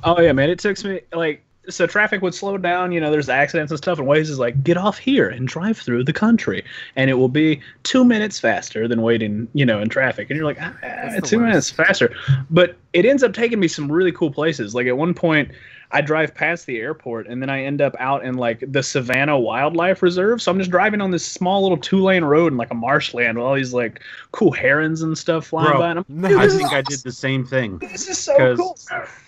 Oh yeah, man! It took me like so traffic would slow down, there's accidents and stuff, and Waze is like, get off here and drive through the country, and it will be 2 minutes faster than waiting, in traffic. And you're like, 2 minutes faster. But it ends up taking me some really cool places. Like at one point, I drive past the airport, and then I end up out in like the Savannah Wildlife Reserve. So I'm just driving on this small little 2-lane road in like a marshland with all these like cool herons and stuff flying by. And I think I did the same thing. This is so cool.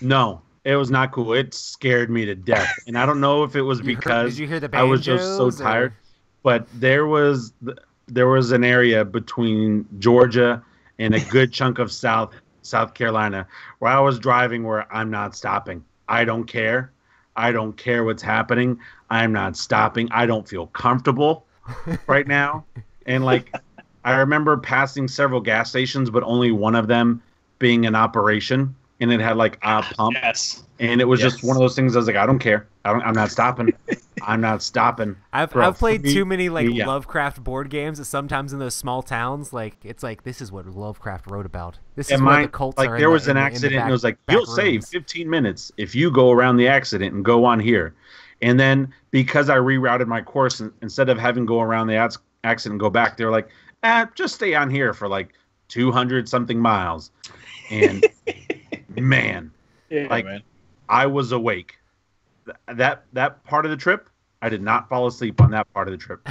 No. It was not cool. It scared me to death. And I don't know if it was because I was just so tired. But there was an area between Georgia and a good chunk of South Carolina where I was driving where I'm not stopping. I don't care. I don't care what's happening. I'm not stopping. I don't feel comfortable right now. And like I remember passing several gas stations, but only one of them being in operation. And it had like a pump, and it was just one of those things. I was like, I don't care. I'm not stopping. I'm not stopping. I've played too many like Lovecraft board games that sometimes in those small towns, like it's like this is what Lovecraft wrote about. This is where the cults are. Like there was an accident, and it was like you'll save 15 minutes if you go around the accident and go on here. And then because I rerouted my course, instead of having go around the accident and go back, they were like, just stay on here for like 200 something miles, and. Man, I was awake. That part of the trip, I did not fall asleep on that part of the trip.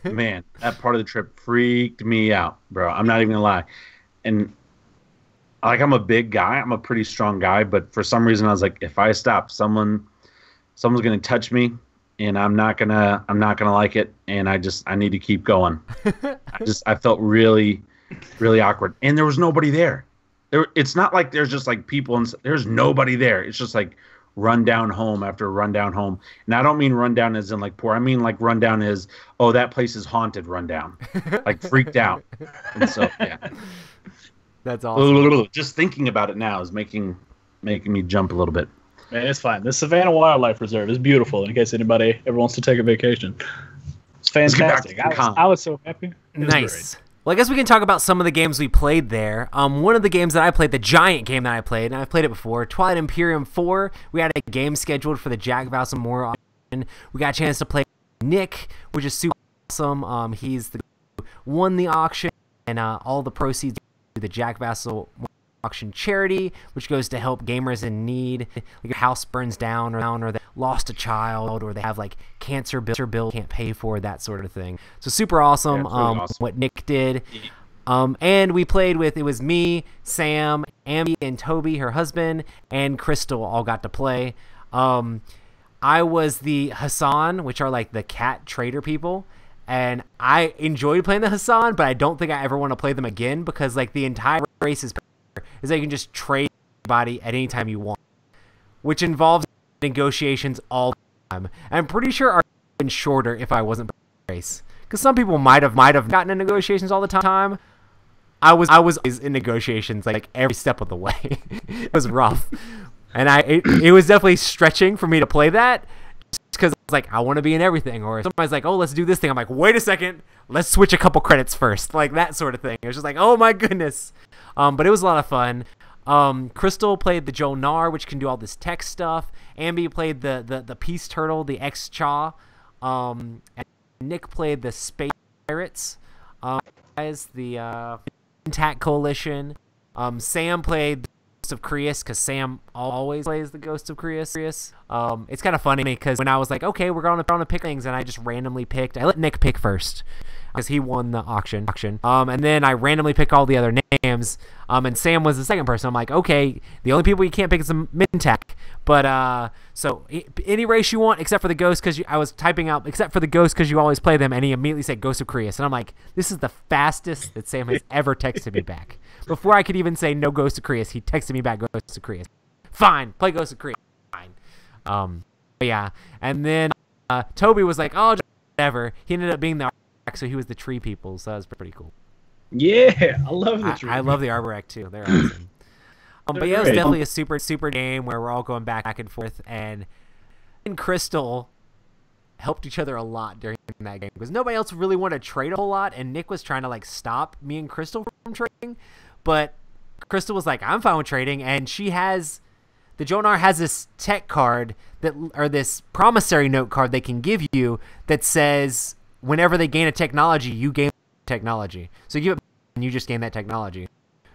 Man, that part of the trip freaked me out, bro. I'm not even gonna lie. And like, I'm a big guy. I'm a pretty strong guy, but for some reason, I was like, if I stop, someone's gonna touch me, and I'm not gonna like it. And I need to keep going. I felt really, really awkward, and there was nobody there. It's not like there's just like people and there's nobody there. It's just like rundown home after rundown home. And I don't mean rundown as in like poor. I mean like rundown is, oh, that place is haunted rundown. Like freaked out. And so, yeah. That's awesome. Just thinking about it now is making me jump a little bit. Man, it's fine. The Savannah Wildlife Reserve is beautiful in case anybody ever wants to take a vacation. It's fantastic. I was so happy. Nice. Great. Well, I guess we can talk about some of the games we played there. One of the games that I played, the giant game that I played, and I've played it before, Twilight Imperium 4. We had a game scheduled for the Jack Vassal Moore auction. We got a chance to play Nick, which is super awesome. He's the guy who won the auction, and all the proceeds to the Jack Vassal auction charity, which goes to help gamers in need. Like your house burns down, or they lost a child, or they have like cancer bill can't pay for, that sort of thing. So super awesome. Yeah, really awesome what Nick did. And we played with, it was me, Sam, Ambi, and Toby, her husband, and Crystal all got to play. I was the Hassan, which are like the cat trader people. And I enjoyed playing the Hassan, but I don't think I ever want to play them again, because like the entire race is that you can just trade anybody at any time you want, which involves negotiations all the time. I'm pretty sure our been shorter if I wasn't playing the race, because some people might have gotten in negotiations all the time. I was always in negotiations like every step of the way. It was rough, and it was definitely stretching for me to play that, because it's like I want to be in everything, or somebody's like, oh, let's do this thing, I'm like, wait a second, let's switch a couple credits first, like that sort of thing. It was just like, oh my goodness. But it was a lot of fun. Crystal played the Jolnar, which can do all this tech stuff. Ambi played the Peace Turtle, the X-Chaw. And Nick played the Space Pirates, the Intact Coalition. Sam played the Ghost of Creus, because Sam always plays the Ghost of Creus. It's kind of funny because when I was like, okay, we're going to pick things, and I just randomly picked. I let Nick pick first, because he won the auction. And then I randomly pick all the other names. And Sam was the second person. I'm like, okay, the only people you can't pick is the Mintac. But so any race you want except for the Ghost, because I was typing out except for the Ghost because you always play them, and he immediately said Ghost of Creus. And I'm like, this is the fastest that Sam has ever texted me back. Before I could even say no Ghost of Creus, he texted me back Ghost of Creus. Fine, play Ghost of Creus. Fine. But yeah. And then Toby was like, oh, just whatever. He ended up being the so he was the tree people, so that was pretty cool. Yeah, I love the tree. I love the Arborec too. They're awesome. But yeah, it was definitely a super game where we're all going back and forth, and Crystal helped each other a lot during that game, because nobody else really wanted to trade a whole lot, and Nick was trying to like stop me and Crystal from trading, but Crystal was like, I'm fine with trading, and she has the Jonar has this tech card or this promissory note card they can give you that says whenever they gain a technology, you gain technology. So you give it and you just gain that technology.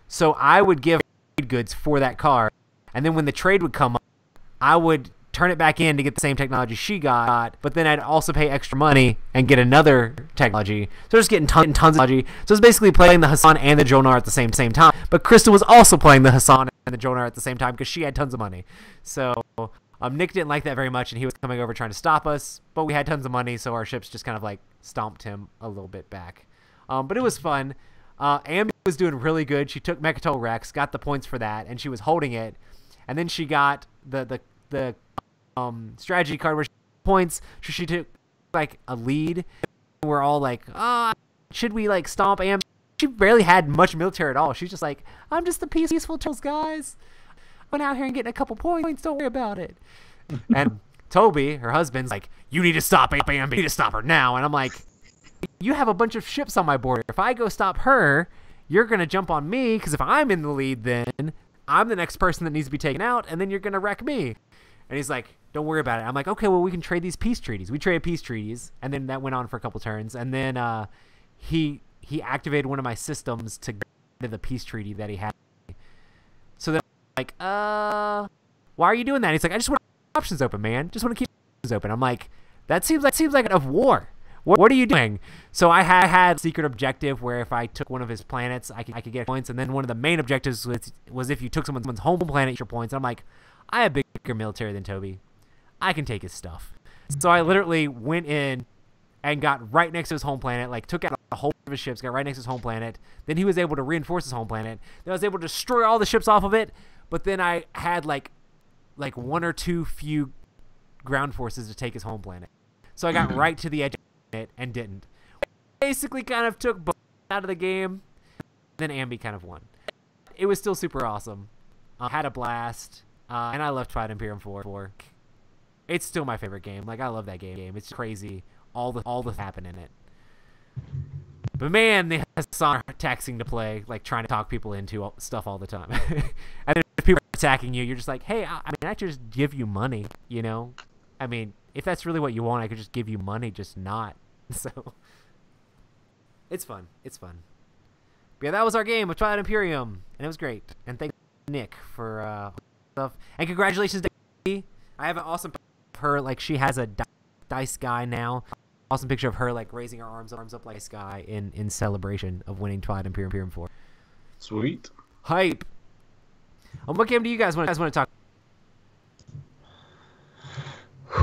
So I would give goods for that card, and then when the trade would come up, I would turn it back in to get the same technology she got, but then I'd also pay extra money and get another technology. So just getting tons of technology. So it's basically playing the Hassan and the Jonar at the same time. But Krista was also playing the Hassan and the Jonar at the same time because she had tons of money. So Nick didn't like that very much, and he was coming over trying to stop us, but we had tons of money, so our ships just kind of like stomped him a little bit back. But it was fun. Ambi was doing really good. She took Mechatol Rex, got the points for that, and she was holding it. And then she got the strategy card where she points. So she took like a lead. We're all like, should we like stomp Ambi? She barely had much military at all. She's just like, I'm just the peaceful guys. I went out here and getting a couple points. Don't worry about it. And Toby, her husband's like, you need to stop Ambi. You need to stop her now. And I'm like, you have a bunch of ships on my border. If I go stop her, you're going to jump on me, because if I'm in the lead, then I'm the next person that needs to be taken out, and then you're going to wreck me. And he's like, don't worry about it. I'm like, okay, well, we can trade these peace treaties. We traded peace treaties, and then that went on for a couple turns. And then he activated one of my systems to get rid of the peace treaty that he had. So then I'm like, why are you doing that? And he's like, I just want to keep options open, man. Just want to keep options open. I'm like, that seems like of war. What are you doing? So I had a secret objective where if I took one of his planets, I could get points. And then one of the main objectives was if you took someone's home planet, your points. And I'm like, I have bigger military than Toby. I can take his stuff. So I literally went in and got right next to his home planet, like took out a whole bunch of his ships, got right next to his home planet. Then he was able to reinforce his home planet. Then I was able to destroy all the ships off of it. But then I had like one or two few ground forces to take his home planet. So I got right to the edge it and didn't. Basically kind of took both out of the game. Then Ambi kind of won. It was still super awesome. Had a blast. And I love Twilight Imperium 4. It's still my favorite game. Like, I love that game. It's crazy. All the happen in it. But man, the Hassan are taxing to play, like trying to talk people into stuff all the time. And then if people are attacking you, you're just like, hey, I mean, I just give you money, you know? I mean, if that's really what you want, I could just give you money, just not. So it's fun. It's fun. But yeah, that was our game of Twilight Imperium, and it was great. And thank Nick for stuff. And congratulations to Skye. I have an awesome picture of her, like she has a dice Skye now. Awesome picture of her like raising her arms up like Skye in celebration of winning Twilight Imperium 4. Sweet. Hype. What game do you guys want to talk?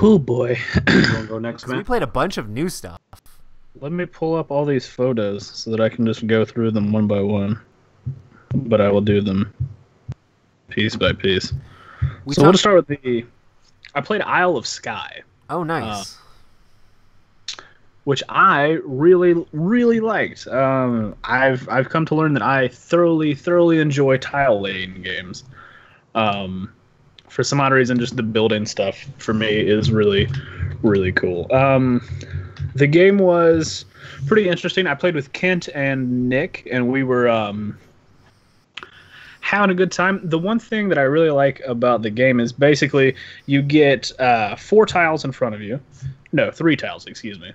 Oh boy. You want to go next, man? We played a bunch of new stuff. Let me pull up all these photos so that I can just go through them one by one. But I will do them piece by piece. We'll start with I played Isle of Skye. Oh, nice. Which I really, really liked. I've come to learn that I thoroughly enjoy tile laying games. For some odd reason, just the building stuff for me is really, really cool. The game was pretty interesting. I played with Kent and Nick, and we were having a good time. The one thing that I really like about the game is basically you get 4 tiles in front of you. No, 3 tiles, excuse me.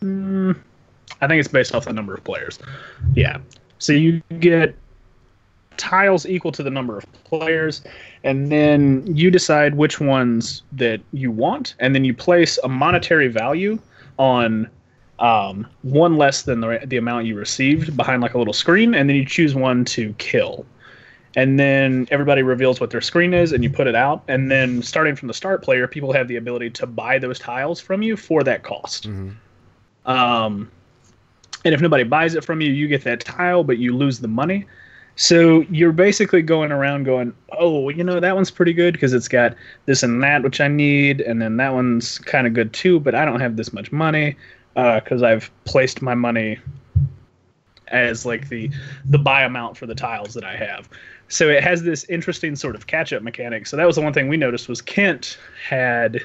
I think it's based off the number of players. Yeah. So you get tiles equal to the number of players, and then you decide which ones that you want, and then you place a monetary value on one less than the amount you received behind like a little screen, and then you choose one to kill. And then everybody reveals what their screen is, and you put it out, and then starting from the start player, people have the ability to buy those tiles from you for that cost. Mm-hmm. And if nobody buys it from you, you get that tile, but you lose the money. So you're basically going around going, oh, you know, that one's pretty good because it's got this and that, which I need. And then that one's kind of good too, but I don't have this much money because I've placed my money as like the buy amount for the tiles that I have. So it has this interesting sort of catch-up mechanic. So that was the one thing we noticed was Kent had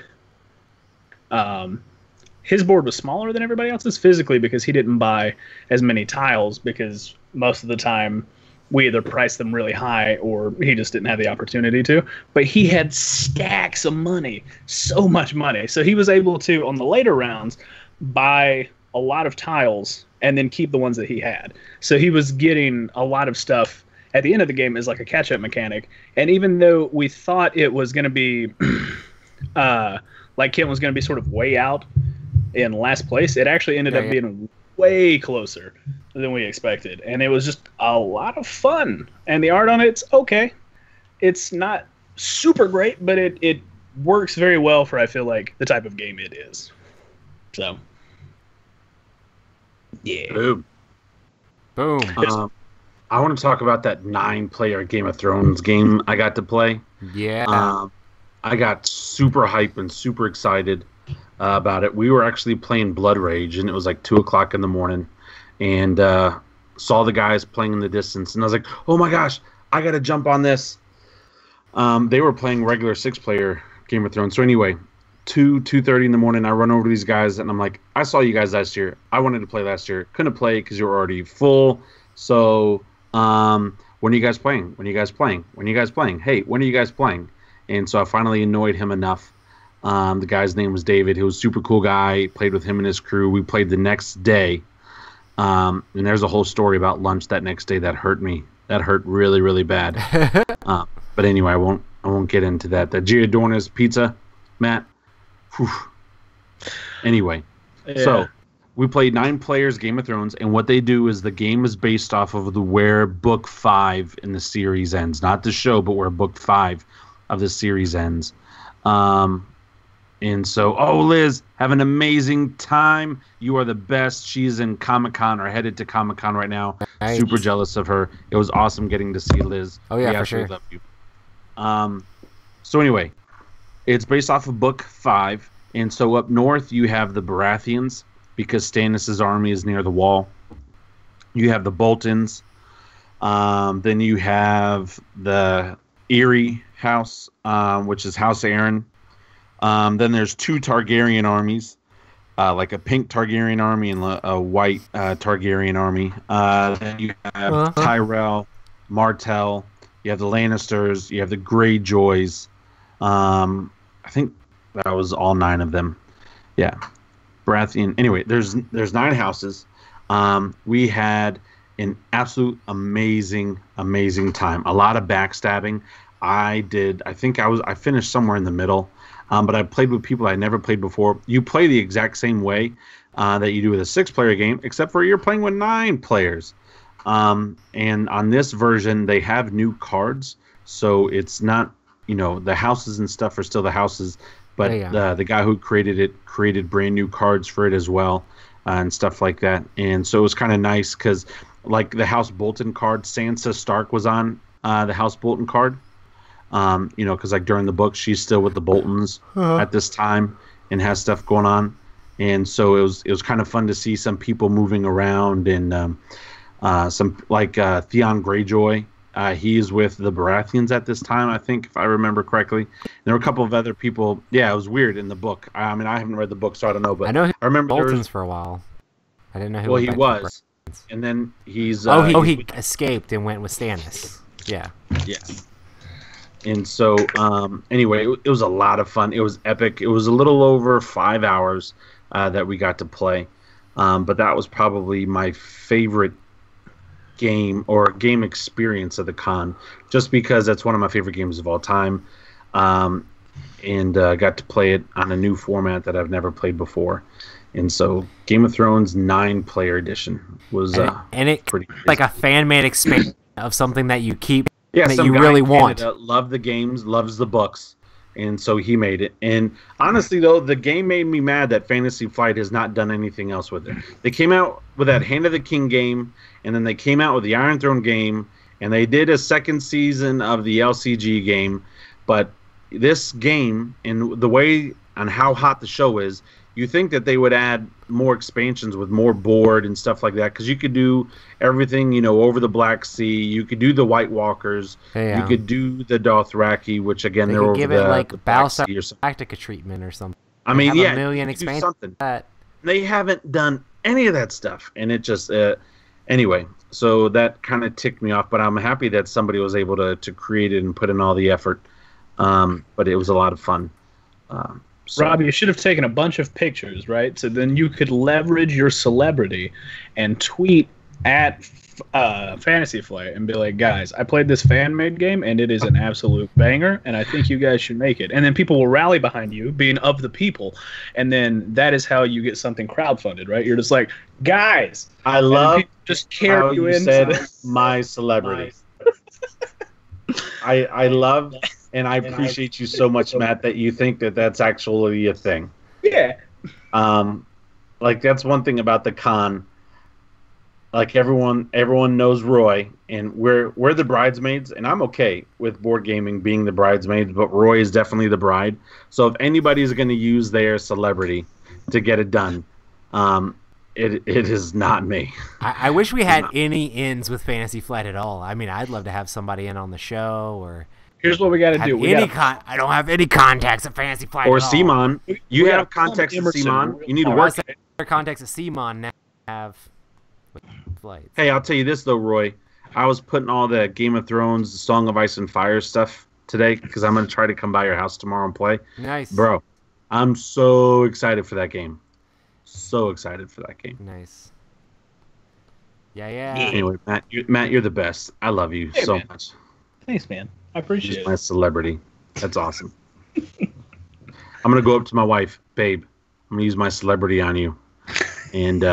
his board was smaller than everybody else's physically because he didn't buy as many tiles because most of the time we either priced them really high or he just didn't have the opportunity to. But he had stacks of money, so much money. So he was able to, on the later rounds, buy a lot of tiles and then keep the ones that he had. So he was getting a lot of stuff at the end of the game as like a catch-up mechanic. And even though we thought it was going to be like Kent was going to be sort of way out in last place, it actually ended up being way closer than we expected. And it was just a lot of fun. And the art on it's okay. It's not super great, but it works very well for, I feel like, the type of game it is. So, yeah. Boom. Boom. I want to talk about that 9-player Game of Thrones game I got to play. Yeah. I got super hyped and super excited about it. We were actually playing Blood Rage, and it was like 2 o'clock in the morning, and saw the guys playing in the distance, and I was like, oh my gosh, I got to jump on this. They were playing regular 6-player Game of Thrones. So anyway, 2:30 in the morning, I run over to these guys, and I'm like, I saw you guys last year. I wanted to play last year. Couldn't play because you were already full. So when are you guys playing? When are you guys playing? When are you guys playing? Hey, when are you guys playing? And so I finally annoyed him enough. The guy's name was David. He was a super cool guy. Played with him and his crew. We played the next day. And there's a whole story about lunch that next day that hurt me. That hurt really, really bad. But anyway, I won't get into that. The Giordano's pizza, Matt. Whew. Anyway, so we played 9 players Game of Thrones, and what they do is the game is based off of where book 5 in the series ends. Not the show, but where book 5 of the series ends. And so, Liz, have an amazing time. You are the best. She's in Comic-Con or headed to Comic-Con right now. Nice. Super jealous of her. It was awesome getting to see Liz. Oh, yeah, for sure. Love you. So anyway, it's based off of book 5. And so up north, you have the Baratheons, because Stannis' army is near the wall. You have the Boltons. Then you have the Eyrie house, which is House Aaron. Then there's 2 Targaryen armies, like a pink Targaryen army and a white Targaryen army. Then you have Tyrell, Martell. You have the Lannisters. You have the Greyjoys. I think that was all 9 of them. Yeah. Baratheon. Anyway, there's 9 houses. We had an absolute amazing time. A lot of backstabbing. I finished somewhere in the middle. But I played with people I never played before. You play the exact same way that you do with a 6-player game, except for you're playing with 9 players. And on this version, they have new cards, so it's not, the houses and stuff are still the houses, but the guy who created it created brand new cards for it as well, and stuff like that. And so it was kind of nice because, like the House Bolton card, Sansa Stark was on the House Bolton card. Because like during the book, she's still with the Boltons at this time and has stuff going on, and so it was kind of fun to see some people moving around, and some like Theon Greyjoy. He is with the Baratheons at this time, I think, if I remember correctly. There were a couple of other people. Yeah, it was weird in the book. I mean, I haven't read the book, so I don't know. But I remember Boltons for a while. I didn't know who. Well, he was, and then he's. He escaped and went with Stannis. Yeah. Yes. And so, anyway, it was a lot of fun. It was epic. It was a little over 5 hours that we got to play. But that was probably my favorite game or game experience of the con, just because that's one of my favorite games of all time. And got to play it on a new format that I've never played before. And so Game of Thrones 9-player edition was pretty crazy. Like a fan-made expansion of something that you keep. Yeah, that you really want. Loved the games, loves the books, and so he made it. And honestly, though, the game made me mad that Fantasy Flight has not done anything else with it. They came out with that Hand of the King game, and then they came out with the Iron Throne game, and they did a second season of the LCG game. But this game, and the way on how hot the show is, you think that they would add more expansions with more board and stuff like that, because you could do everything, over the Black Sea. You could do the White Walkers. Yeah. You could do the Dothraki, which again they they're could over give the, it like the Black Sea or something. Galactica treatment or something. I mean, have a million expansions. They haven't done any of that stuff, and it just anyway. So that kind of ticked me off, but I'm happy that somebody was able to create it and put in all the effort. But it was a lot of fun. Rob, you should have taken a bunch of pictures, right? So then you could leverage your celebrity and tweet at Fantasy Flight and be like, guys, I played this fan-made game, and it is an absolute banger, and I think you guys should make it. And then people will rally behind you, being of the people, and then that is how you get something crowdfunded, right? You're just like, guys, I love just carry you in. Said my celebrity. I love and I appreciate you so much, Matt, that you think that that's actually a thing. Yeah. Like that's one thing about the con. Like everyone knows Roy, and we're the bridesmaids, and I'm okay with board gaming being the bridesmaids, but Roy is definitely the bride. So if anybody's going to use their celebrity to get it done, it is not me. I wish we had any ins with Fantasy Flight at all. I mean, I'd love to have somebody in on the show, or here's what we got to do. I don't have any contacts at Fantasy Flight. Or at all. Simon. You have contacts at Simon. You need to work. Contacts at Simon now have flights. Hey, I'll tell you this though, Roy. I was putting all the Game of Thrones, the Song of Ice and Fire stuff today because I'm gonna try to come by your house tomorrow and play. Nice, bro. I'm so excited for that game. So excited for that game. Nice. Yeah. Anyway, Matt, you're the best. I love you so much. Thanks, man. I appreciate it. My celebrity. That's awesome. I'm gonna go up to my wife, babe. I'm gonna use my celebrity on you, and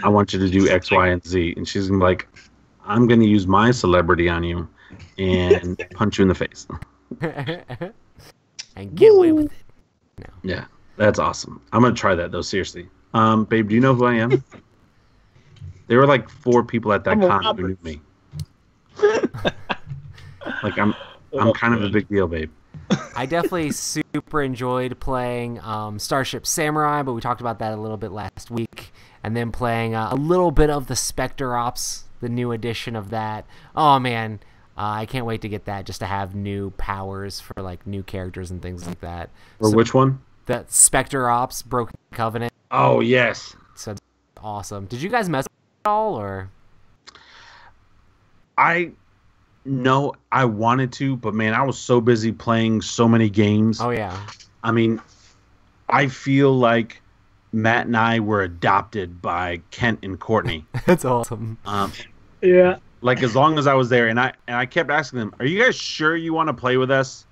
I want you to do X, Y, and Z. And she's gonna be like, I'm gonna use my celebrity on you and punch you in the face. And get away with it. No. Yeah, that's awesome. I'm gonna try that though, seriously. Babe, do you know who I am? There were like 4 people at that con who knew me. Like I'm kind of a big deal, babe. I definitely super enjoyed playing Starship Samurai, but we talked about that a little bit last week. And then playing a little bit of the Spectre Ops, the new edition of that. Oh, man. I can't wait to get that just to have new powers for like new characters and things like that. Or which one? The Spectre Ops Broken Covenant. Oh, yes. So awesome. Did you guys mess with it at all? Or? No, I wanted to, but man, I was so busy playing so many games. Oh, yeah. I mean, I feel like Matt and I were adopted by Kent and Courtney. That's awesome. Yeah. Like as long as I was there, and I kept asking them, "Are you guys sure you want to play with us?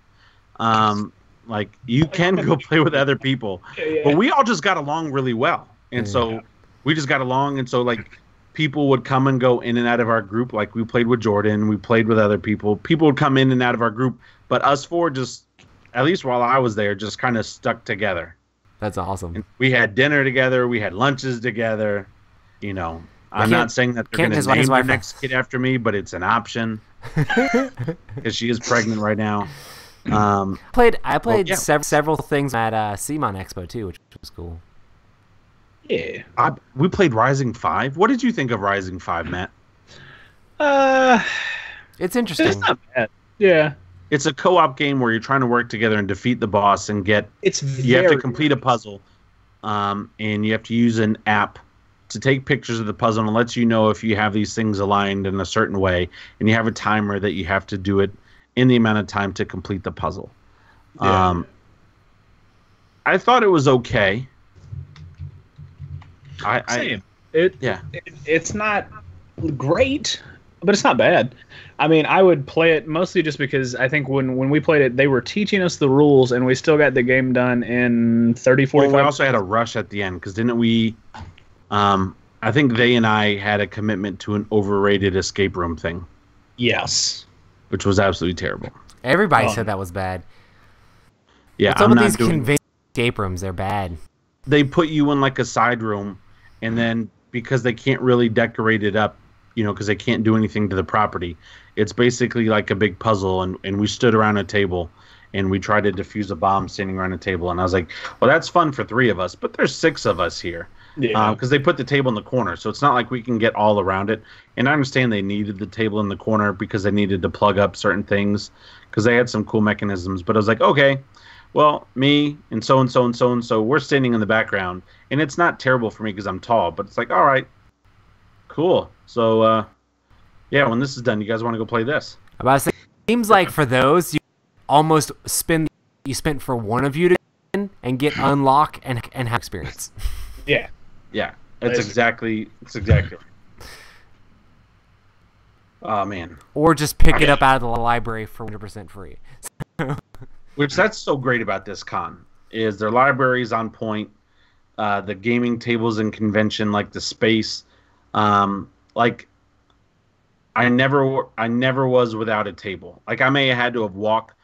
Like you can go play with other people." Yeah. But we all just got along really well, and so we just got along, and so like people would come and go in and out of our group. Like we played with Jordan, we played with other people. People would come in and out of our group, but us 4 just, at least while I was there, just kind of stuck together. That's awesome. And we had dinner together. We had lunches together. You know, I'm not saying that they're going to name their next kid after me, but it's an option because she is pregnant right now. I played several things at Simon Expo too, which was cool. Yeah. We played Rising 5. What did you think of Rising 5, Matt? It's interesting. It's not bad. Yeah. It's a co-op game where you're trying to work together and defeat the boss and you have to complete a puzzle, and you have to use an app to take pictures of the puzzle and lets you know if you have these things aligned in a certain way, and you have a timer that you have to do it in the amount of time to complete the puzzle. Yeah. I thought it was okay. Same. It's not great, but it's not bad. I mean, I would play it mostly just because I think when we played it, they were teaching us the rules, and we still got the game done in 30, 45 Well, we also had a rush at the end, because didn't we... I think they and I had a commitment to an overrated escape room thing. Yes. Which was absolutely terrible. Everybody said that was bad. Yeah, some of these convenient escape rooms, they're bad. They put you in like a side room, and then because they can't really decorate it up, you know, because they can't do anything to the property, it's basically like a big puzzle, and we stood around a table, and we tried to defuse a bomb standing around a table, and I was like, well, that's fun for 3 of us, but there's 6 of us here. Yeah. Because they put the table in the corner, so it's not like we can get all around it. And I understand they needed the table in the corner because they needed to plug up certain things, because they had some cool mechanisms. But I was like, okay, well, me and so and so and so and so, we're standing in the background, and it's not terrible for me because I'm tall, but it's like, all right, Cool. So, yeah, when this is done, you guys want to go play this? I'm about to say, seems like for those, you almost spend you spent for one of you to win and get unlock and have experience. Yeah. Yeah. It's exactly. Oh man. Or just pick it up out of the library for 100% free. Which that's so great about this con is their library's on point, the gaming tables and convention, like the space, like I never was without a table. Like I may have had to have walked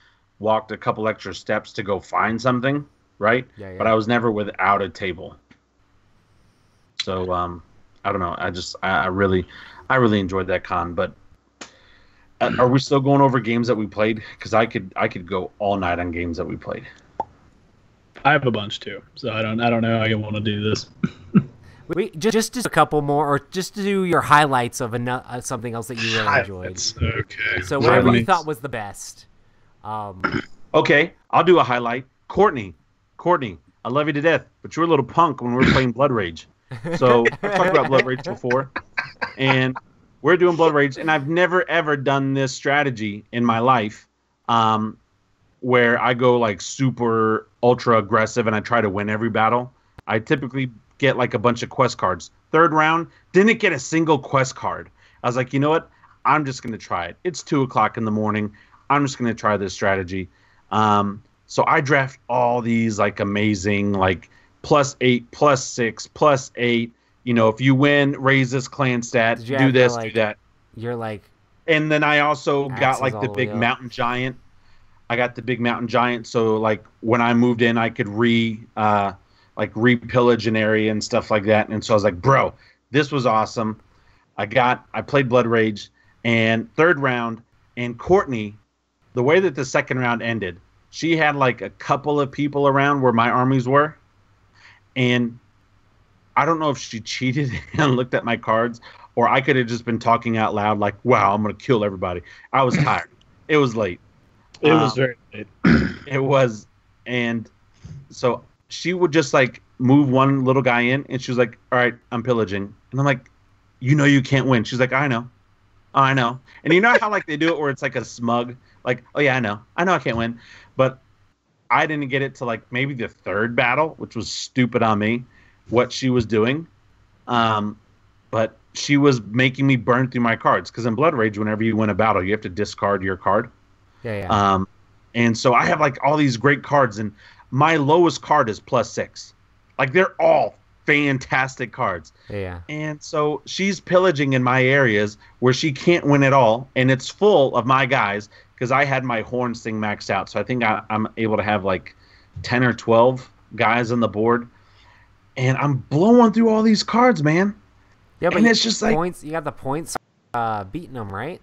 a couple extra steps to go find something, right? Yeah. But I was never without a table. So I don't know. I really enjoyed that con. But are we still going over games that we played? Because I could go all night on games that we played. I have a bunch too, so I don't know how you want to do this. We just a couple more, or just to do your highlights of something else that you really enjoyed. Okay. So whatever you thought was the best. Okay, I'll do a highlight. Courtney, I love you to death, but you were a little punk when we were playing Blood Rage. So I've talked about Blood Rage before, and we're doing Blood Rage, and I've never ever done this strategy in my life, where I go like super ultra aggressive and I try to win every battle. I typically get like a bunch of quest cards. Third round, didn't get a single quest card. I was like, you know what? I'm just gonna try it. It's 2:00 in the morning. I'm just gonna try this strategy. So I draft all these like amazing like +8, +6, +8. You know, if you win, raise this clan stat. Do this, do that. You're like. And then I also got like the big up. mountain giant. I got the big mountain giant, so like when I moved in, I could re-pillage an area and stuff like that. And so I was like, bro, this was awesome. I played Blood Rage, and third round, and Courtney, the way that the second round ended, she had like a couple of people around where my armies were, and I don't know if she cheated and looked at my cards, or I could have just been talking out loud like, wow, I'm going to kill everybody. I was tired. It was late. It was very late. It was, and so she would just like move one little guy in, and she was like, all right, I'm pillaging. And I'm like, you know you can't win. She's like, I know. Oh, I know. And you know how like they do it where it's like a smug, like, oh yeah, I know I can't win. But I didn't get it to like maybe the third battle, which was stupid on me, what she was doing. But she was making me burn through my cards. Because in Blood Rage, whenever you win a battle, you have to discard your card. Yeah. And so I have like all these great cards, and my lowest card is +6. Like they're all fantastic cards. Yeah. And so she's pillaging in my areas where she can't win at all, and it's full of my guys because I had my horns thing maxed out. So I think I'm able to have like 10 or 12 guys on the board, and I'm blowing through all these cards, man. Yeah, but and it's just like points. You got the points beating them, right?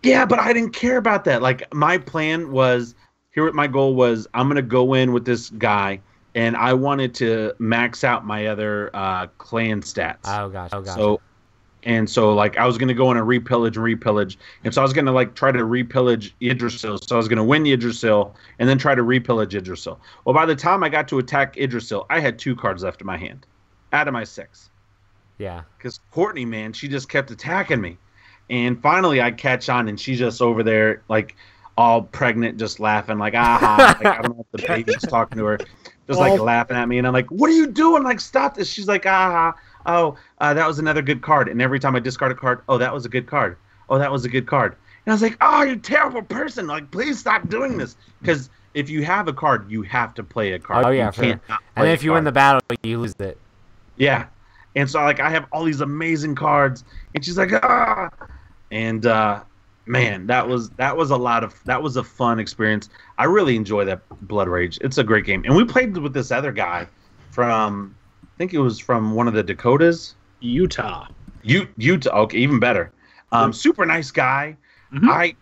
Yeah, but I didn't care about that. Like my plan was, my goal was, I'm gonna go in with this guy, and I wanted to max out my other clan stats. Oh gosh. So like I was gonna go in and repillage, and so I was gonna like try to repillage Yggdrasil. So I was gonna win Yggdrasil and then try to repillage Yggdrasil. Well, by the time I got to attack Yggdrasil, I had 2 cards left in my hand, out of my 6. Yeah. Because Courtney, man, she just kept attacking me. And finally, I catch on, and she's just over there, like, all pregnant, just laughing, like, aha. Like, I don't know if the baby's talking to her, just, like, laughing at me. And I'm like, what are you doing? Like, stop this. She's like, aha. Oh, that was another good card. And every time I discard a card, oh, that was a good card. Oh, that was a good card. And I was like, oh, you terrible person. Like, please stop doing this. Because if you have a card, you have to play a card. Oh, yeah, you can't not and play if you win the battle, you lose it. Yeah. And so, like, I have all these amazing cards. And she's like, ah. And man, that was a fun experience. I really enjoy that Blood Rage. It's a great game. And we played with this other guy from, I think it was from one of the Dakotas, Utah. Utah. Okay, even better. Super nice guy. Mm-hmm.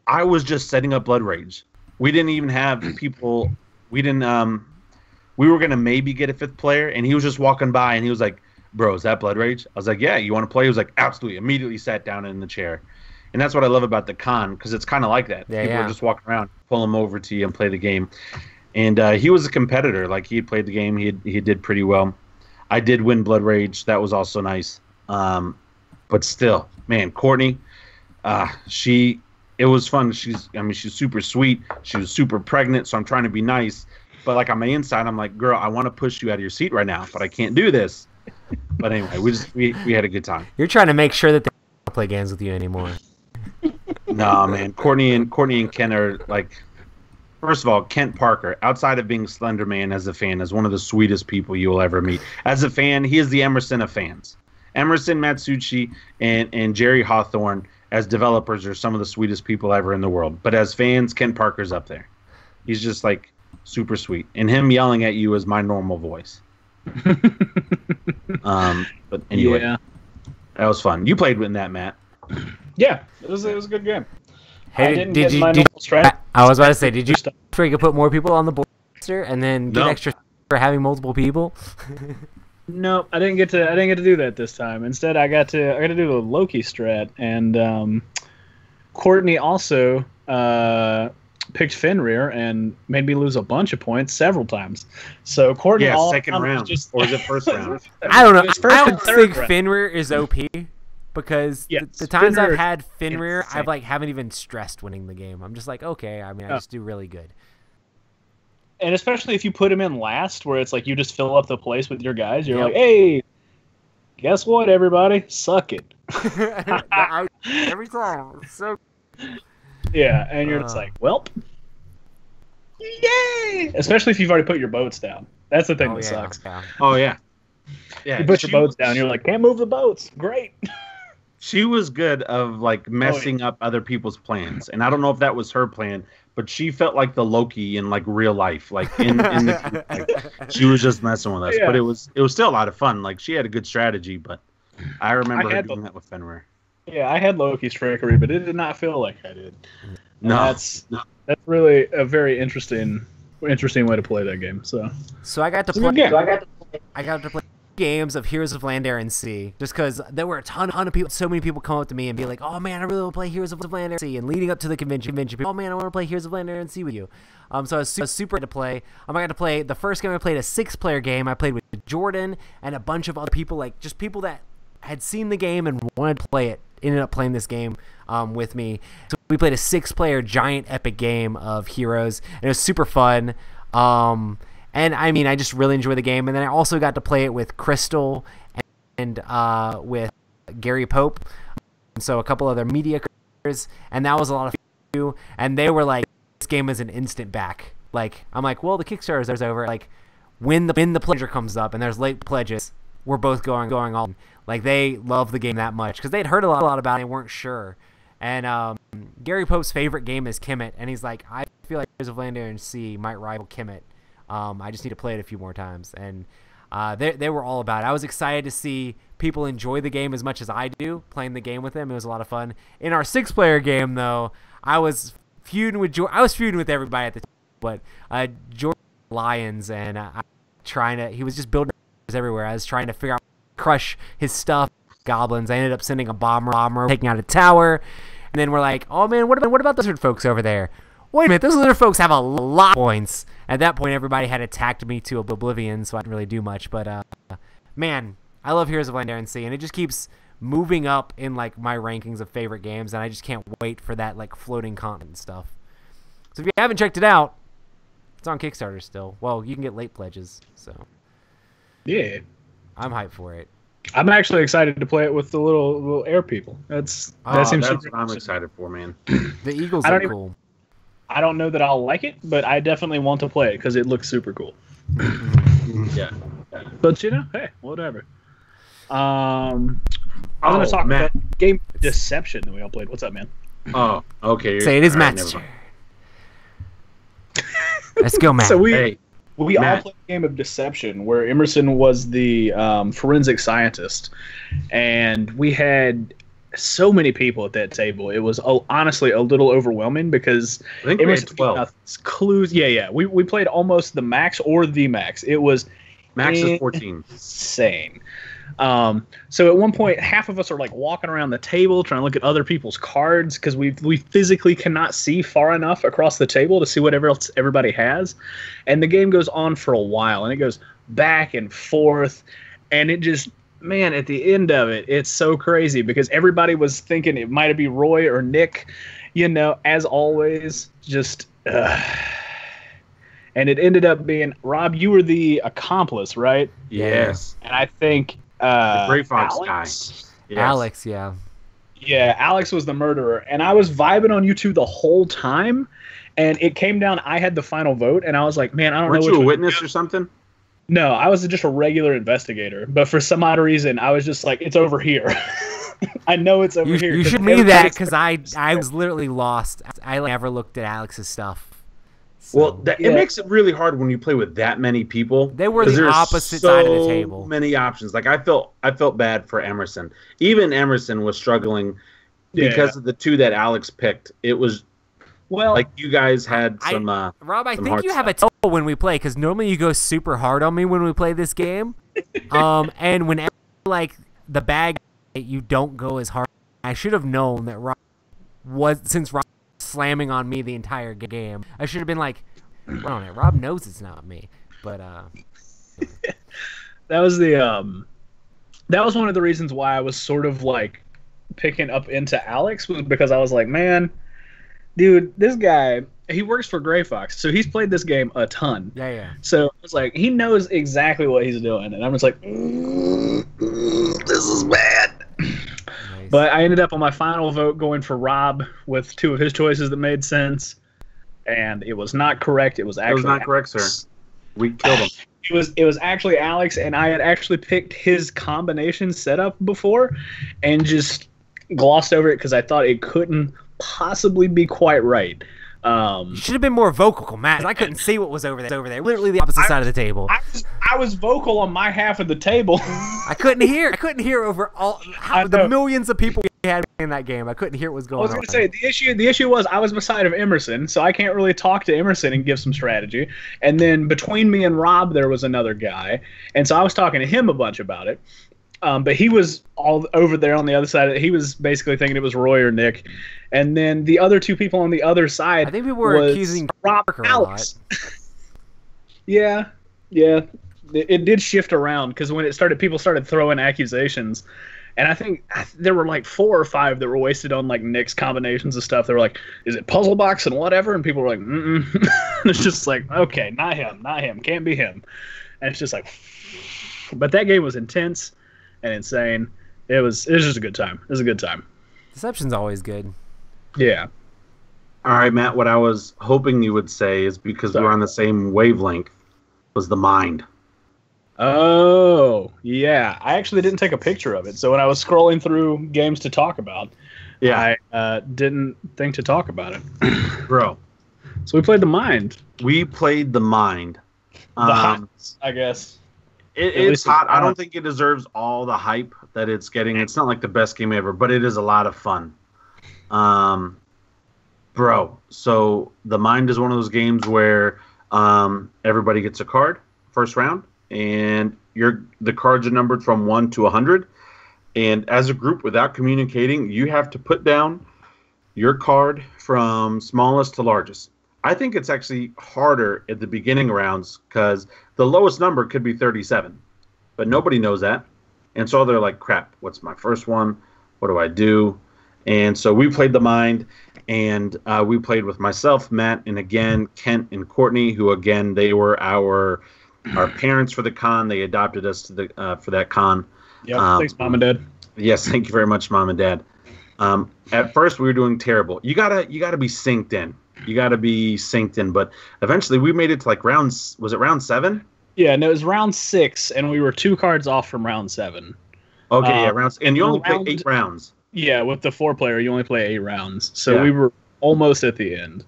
I was just setting up Blood Rage. We didn't even have people. We didn't. We were gonna maybe get a 5th player, and he was just walking by, and he was like, bro, is that Blood Rage? I was like, yeah, you want to play? He was like, absolutely. Immediately sat down in the chair. And that's what I love about the con, because it's kind of like that. Yeah, People are just walking around, pull them over to you and play the game. And he was a competitor. Like, he had played the game. He did pretty well. I did win Blood Rage. That was also nice. But still, man, Courtney, it was fun. She's super sweet. She was super pregnant, so I'm trying to be nice. But like on my inside, I'm like, girl, I want to push you out of your seat right now, but I can't do this. But anyway, we had a good time. You're trying to make sure that they don't play games with you anymore. No, man. Courtney and Ken are like, first of all, Kent Parker, outside of being Slender Man as a fan, is one of the sweetest people you will ever meet. As a fan, he is the Emerson of fans. Emerson Matsuuchi and Jerry Hawthorne as developers are some of the sweetest people ever in the world. But as fans, Ken Parker's up there. He's just like super sweet. And him yelling at you is my normal voice. But anyway, yeah. That was fun. You played with that, Matt. Yeah, it was a good game. Hey, I didn't get my normal strat. I was about to say, did you sure you could put more people on the board and then get extra for having multiple people? No, I didn't get to do that this time. Instead, I got to do the Loki strat, and Courtney also picked Fenrir and made me lose a bunch of points several times. So Courtney, second round, or is it first round? I don't know. I don't think Fenrir is OP because the times I've had Fenrir, I haven't even stressed winning the game. I'm just like, okay, I just do really good. And especially if you put him in last, where it's like you just fill up the place with your guys. You're like, hey, guess what, everybody? Suck it. Every time. So. Yeah, and you're just like, welp. Yay! Especially if you've already put your boats down. That's the thing that sucks. Yeah. Oh, yeah. Yeah, you put your boats down, you're like, can't move the boats. Great. She was good of like messing up other people's plans. And I don't know if that was her plan, but she felt like the Loki in like real life, like in the like, she was just messing with us. Yeah. But it was still a lot of fun. Like she had a good strategy, but I remember her doing that with Fenrir. Yeah, I had Loki's trickery, but it did not feel like I did. No, that's really a very interesting way to play that game. So I got to play. I got to play games of Heroes of Land, Air, and Sea, just because there were a ton of people. So many people come up to me and be like, "Oh man, I really want to play Heroes of Land, Air, and Sea." And leading up to the convention, people, "Oh man, I want to play Heroes of Land, Air, and Sea with you." So I was super to play. I got to play the first game. I played a 6-player game. I played with Jordan and a bunch of other people, like just people that had seen the game and wanted to play it. Ended up playing this game with me. So we played a 6-player giant epic game of Heroes, and it was super fun. And I just really enjoyed the game. And then I also got to play it with Crystal and with Gary Pope, and so a couple other media creators, and that was a lot of fun too. And they were like, "This game is an instant back." Like I'm like, "Well, the Kickstarter is over. Like when the pledge comes up and there's late pledges, we're both going all in." Like they love the game that much because they'd heard a lot about it and weren't sure. And Gary Pope's favorite game is Kemet, and he's like, "I feel like Heroes of Land, Air, and Sea might rival Kemet. I just need to play it a few more times." And they were all about it. I was excited to see people enjoy the game as much as I do, playing the game with them. It was a lot of fun. In our 6-player game, though, I was feuding with everybody at the time, but George Lions, and he was just building everywhere. I was trying to figure out crush his stuff, goblins. I ended up sending a bomber, taking out a tower, and then we're like, "Oh man, what about those lizard folks over there? Wait a minute, those lizard folks have a lot of points." At that point, everybody had attacked me to oblivion, so I didn't really do much. But man, I love Heroes of Land, Air, and Sea, and it just keeps moving up in like my rankings of favorite games, and I just can't wait for that like floating continent stuff. So if you haven't checked it out, it's on Kickstarter still. Well, you can get late pledges, so yeah. I'm hyped for it. I'm actually excited to play it with the little air people. That seems that's what I'm excited for, man. The Eagles are cool. I don't know that I'll like it, but I definitely want to play it because it looks super cool. Yeah. But hey, whatever. I was going to talk about game Deception that we all played. What's up, man? Oh, okay. Say it is Matt's turn. Let's go, Matt. So we all played a game of Deception where Emerson was the forensic scientist, and we had so many people at that table. It was honestly a little overwhelming because I think we had 12 clues. Yeah. We played almost the max or the max. It was max is 14. Insane. So at one point, half of us are like walking around the table trying to look at other people's cards because we physically cannot see far enough across the table to see whatever else everybody has. And the game goes on for a while, and it goes back and forth, and it just man, at the end of it, it's so crazy because everybody was thinking it might be Roy or Nick, as always, just. And it ended up being Rob. You were the accomplice, right? Yes. And I think the Gray Fox Alex? guy. Yes. Alex, yeah. Yeah, Alex was the murderer, and I was vibing on you two the whole time. And it came down. I had the final vote, and I was like, "Man, I don't know." Weren't you a witness or something? No, I was just a regular investigator. But for some odd reason, I was just like, "It's over here." I know it's over here. You should be that because I was literally lost. I never looked at Alex's stuff. So. Well, it makes it really hard when you play with that many people. They were the opposite side of the table. So many options. Like I felt bad for Emerson. Even Emerson was struggling because of the two that Alex picked. It was like you guys had some. Rob, I some think you have a toe when we play because normally you go super hard on me when we play this game. And when the bag, you don't go as hard. I should have known that Rob since Rob. Slamming on me the entire game. I should have been like, on it. Rob knows it's not me, but that was one of the reasons why I was sort of like picking up into Alex was because I was like, man, dude, this guy, he works for Gray Fox, so he's played this game a ton. Yeah. So it's like he knows exactly what he's doing, and I'm just like, this is bad. But I ended up on my final vote going for Rob with two of his choices that made sense, and it was not correct. It was not correct, sir. We killed him. It was actually Alex, and I had actually picked his combination setup before, and just glossed over it because I thought it couldn't possibly be quite right. You should have been more vocal, Matt. I couldn't see what was over there. Literally the opposite side of the table. I was vocal on my half of the table. I couldn't hear over all the millions of people we had in that game. I couldn't hear what was going on. I was going to say the issue was I was beside of Emerson, so I can't really talk to Emerson and give some strategy. And then between me and Rob, there was another guy, and so I was talking to him a bunch about it. But he was all over there on the other side. He was basically thinking it was Roy or Nick. And then the other two people on the other side, I think we were accusing Rob Alex. Yeah. It did shift around because when it started, people started throwing accusations. And I think there were like 4 or 5 that were wasted on like Nick's combinations of stuff. They were like, is it Puzzle Box and whatever? And people were like, mm-mm. And it's just like, okay, not him. Can't be him. And it's just like, but that game was intense and insane. It was just a good time. It was a good time. Deception's always good. Yeah. All right, Matt, what I was hoping you would say is because we're on the same wavelength was the mind. Oh, yeah. I actually didn't take a picture of it. So when I was scrolling through games to talk about, I didn't think to talk about it. Bro. So we played the mind. We played the mind. The hot, I guess. It's hot. I don't think it deserves all the hype that it's getting. It's not like the best game ever, but it is a lot of fun. Bro, so the mind is one of those games where everybody gets a card first round, and the cards are numbered from 1 to 100. And as a group, without communicating, you have to put down your card from smallest to largest. I think it's actually harder at the beginning rounds because the lowest number could be 37, but nobody knows that. And so they're like, crap, what's my first one? What do I do? And so we played the mind, and we played with myself, Matt, and again, Kent and Courtney, who, again, they were our parents for the con. They adopted us for that con. Yeah, thanks, Mom and Dad. Yes, thank you very much, Mom and Dad. At first, we were doing terrible. You gotta be synced in. But eventually we made it to like was it round 7? Yeah, no, it was round 6, and we were 2 cards off from round 7. Okay, rounds, and you only play 8 rounds. Yeah, with the 4-player, you only play 8 rounds, so we were almost at the end.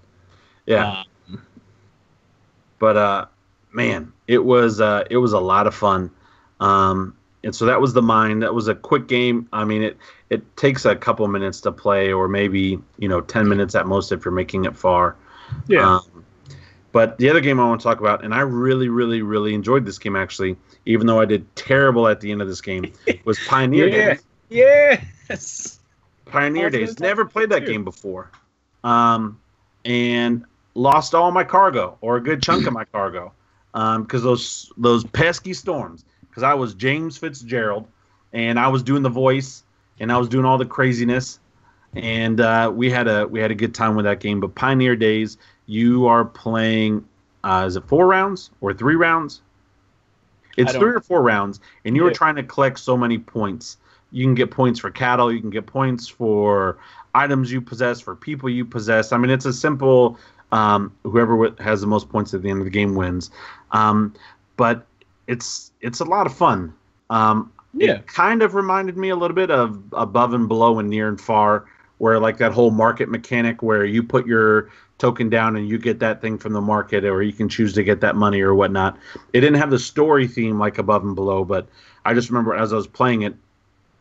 Yeah, but man, it was a lot of fun. And so that was the mind. That was a quick game. I mean, it takes a couple minutes to play, or maybe 10 minutes at most if you're making it far. Yeah. But the other game I want to talk about, and I really, really, really enjoyed this game actually, even though I did terrible at the end of this game, was Pioneer Days. Yes. Pioneer Days. Never played that game before, and lost all my cargo, or a good chunk of my cargo, because those pesky storms. Because I was James Fitzgerald, and I was doing the voice, and I was doing all the craziness, and we had a good time with that game. But Pioneer Days, you are playing. Is it 4 rounds or 3 rounds? It's 3 or 4 rounds, and you were trying to collect so many points. You can get points for cattle. You can get points for items you possess, for people you possess. I mean, it's a simple. Whoever has the most points at the end of the game wins. But it's a lot of fun. It kind of reminded me a little bit of Above and Below and Near and Far, where like that whole market mechanic where you put your token down and you get that thing from the market, or you can choose to get that money or whatnot. It didn't have the story theme like Above and Below, but I just remember as I was playing it,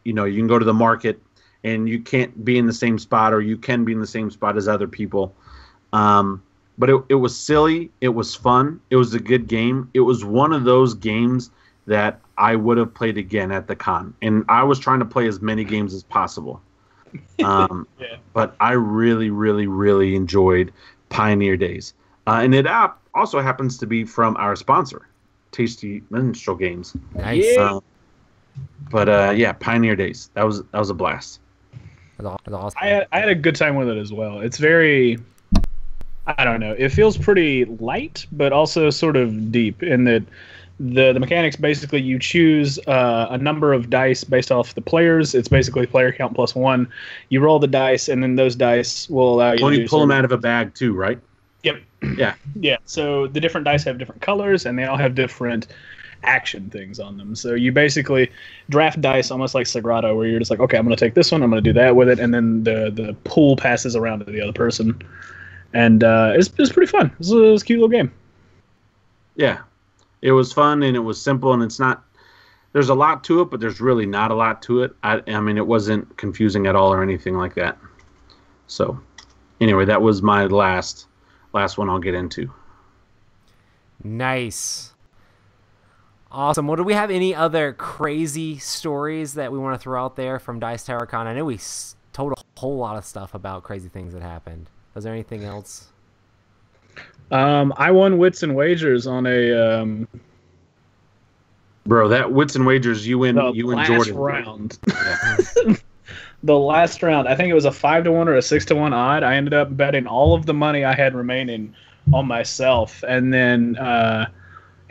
you can go to the market and you can't be in the same spot, or you can be in the same spot as other people. But it was silly. It was fun. It was a good game. It was one of those games that I would have played again at the con. And I was trying to play as many games as possible. But I really, really, really enjoyed Pioneer Days. And it also happens to be from our sponsor, Tasty Minstrel Games. Nice. Pioneer Days. That was a blast. That's awesome. I had a good time with it as well. It's very, I don't know, it feels pretty light, but also sort of deep in that the mechanics, basically you choose a number of dice based off the players. It's basically player count plus 1. You roll the dice, and then those dice will allow you to you pull them out of a bag too, right? Yep. Yeah. Yeah. So the different dice have different colors, and they all have different action things on them. So you basically draft dice almost like Sagrado, where you're just like, okay, I'm going to take this one, I'm going to do that with it, and then the pool passes around to the other person. And it's pretty fun. It was a cute little game. Yeah. It was fun, and it was simple, and it's not – there's a lot to it, but there's really not a lot to it. I mean, it wasn't confusing at all or anything like that. So, anyway, that was my last one I'll get into. Nice. Awesome. Well, do we have any other crazy stories that we want to throw out there from Dice Tower Con? I know we told a whole lot of stuff about crazy things that happened. Was there anything else? I won Wits and Wagers on a bro. That Wits and Wagers, you and Jordan round. Yeah. The last round, I think it was a 5-1 or a 6-1 odd. I ended up betting all of the money I had remaining on myself, and then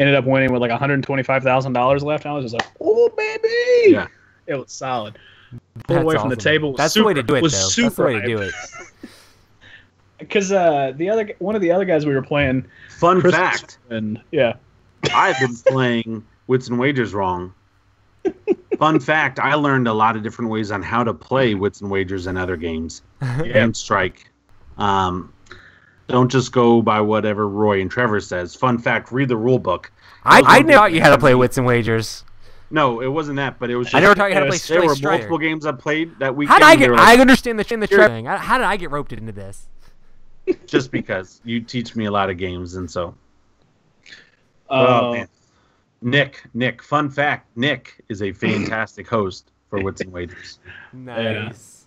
ended up winning with like $125,000 left. And I was just like, "Oh baby!" Yeah, it was solid. Pulled away from the table. That's the way to do it, though. That's the way to do it. Because one of the other guys we were playing. Fun fact. And yeah, I've been playing Wits and Wagers wrong. Fun fact: I learned a lot of different ways on how to play Wits and Wagers and other games. And Strike. Don't just go by whatever Roy and Trevor says. Fun fact: read the rule book. I taught you how to play Wits and Wagers. No, it wasn't that, but it was just... I never taught you how to play Strider. There were multiple games I played that weekend. I understand the Trevor thing. How did I get roped into this? Just because you teach me a lot of games, and so. Man. Nick. Fun fact: Nick is a fantastic host for Wits and Wagers. Nice.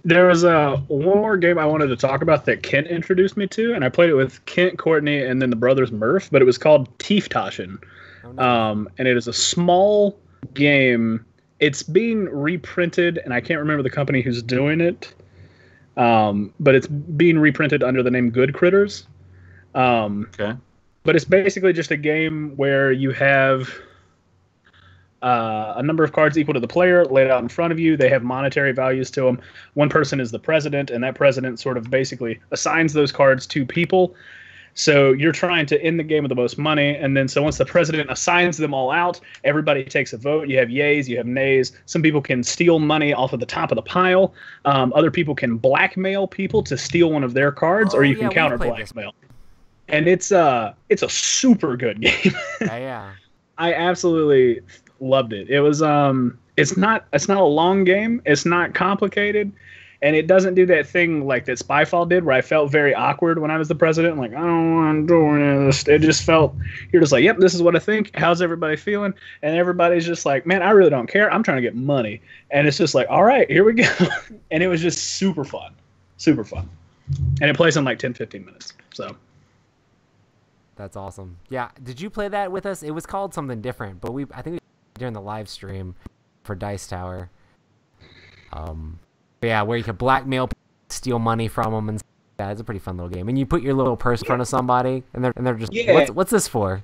There was one more game I wanted to talk about that Kent introduced me to, and I played it with Kent, Courtney, and then the brothers Murph. But it was called Tieftaschen. Oh, no. And it is a small game. It's being reprinted, and I can't remember the company who's doing it. But it's being reprinted under the name Good Critters. Okay. But it's basically just a game where you have a number of cards equal to the player laid out in front of you. They have monetary values to them. One person is the president, and that president sort of basically assigns those cards to people. So you're trying to end the game with the most money, and then so once the president assigns them all out, everybody takes a vote. You have yays, you have nays. Some people can steal money off of the top of the pile. Other people can blackmail people to steal one of their cards, or you can counter blackmail. And it's a super good game. Yeah. I absolutely loved it. It was it's not a long game. It's not complicated. And it doesn't do that thing like that Spyfall did, where I felt very awkward when I was the president. Like, I don't want to do this. It just felt, you're just like, yep, this is what I think. How's everybody feeling? And everybody's just like, man, I really don't care. I'm trying to get money. And it's just like, all right, here we go. And it was just super fun. Super fun. And it plays in like 10, 15 minutes. So. That's awesome. Yeah. Did you play that with us? It was called something different, but I think during the live stream. for Dice Tower. But yeah, where you can blackmail, steal money from them, and yeah, it's a pretty fun little game. And you put your little purse in front of somebody, and they're just, what's this for?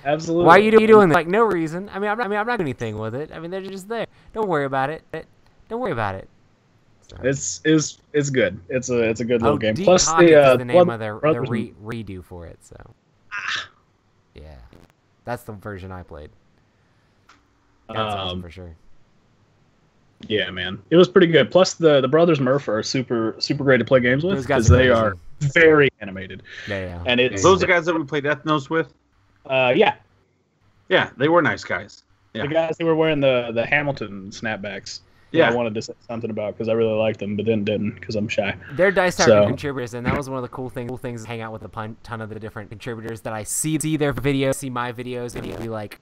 Absolutely. Why are you doing that? Like, no reason. I'm not doing anything with it. I mean, they're just there. Don't worry about it. Don't worry about it. So. It's good. It's a good little game. Deep Plus Pockets is the name Blood of their redo for it. So yeah, that's the version I played. That's awesome for sure. Yeah, man, it was pretty good. Plus the brothers Murph are super great to play games with because they are very animated. Yeah. And those are the guys that we played Ethnos with. Yeah, they were nice guys. Yeah. The guys who were wearing the Hamilton snapbacks. Yeah, I wanted to say something about because I really liked them, but then didn't because I'm shy. They're Dice Tower contributors, and that was one of the cool things. Hang out with a ton of the different contributors that I see their videos, see my videos, and we like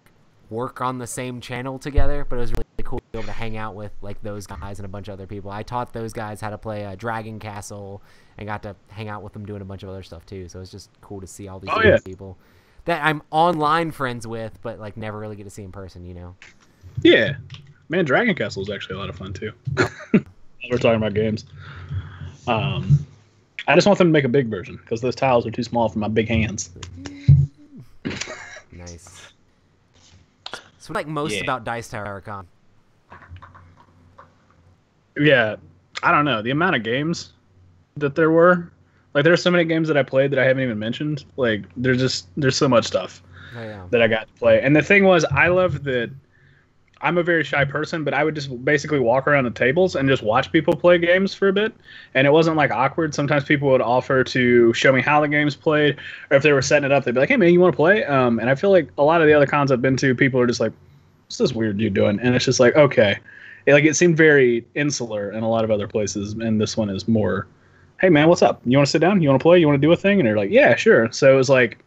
work on the same channel together. But it was really cool to be able to hang out with like those guys and a bunch of other people. I taught those guys how to play Dragon Castle and got to hang out with them doing a bunch of other stuff too. So it's just cool to see all these people that I'm online friends with, but like never really get to see in person. You know? Yeah. Man, Dragon Castle is actually a lot of fun, too. We're talking about games. I just want them to make a big version, because those tiles are too small for my big hands. Nice. So what do you like most about Dice Tower Con? Yeah, I don't know. The amount of games that there were. Like, there's so many games that I played that I haven't even mentioned. Like, there's so much stuff that I got to play. And the thing was, I loved that I'm a very shy person, but I would just basically walk around the tables and just watch people play games for a bit. And it wasn't like awkward. Sometimes people would offer to show me how the game's played, or if they were setting it up, they'd be like, "Hey man, you want to play?" And I feel like a lot of the other cons I've been to, people are just like, "What's this weird dude doing?" And it's just like, okay. It seemed very insular in a lot of other places, and this one is more, "Hey man, what's up? You want to sit down? You want to play? You want to do a thing?" And they're like, "Yeah, sure." So it was like,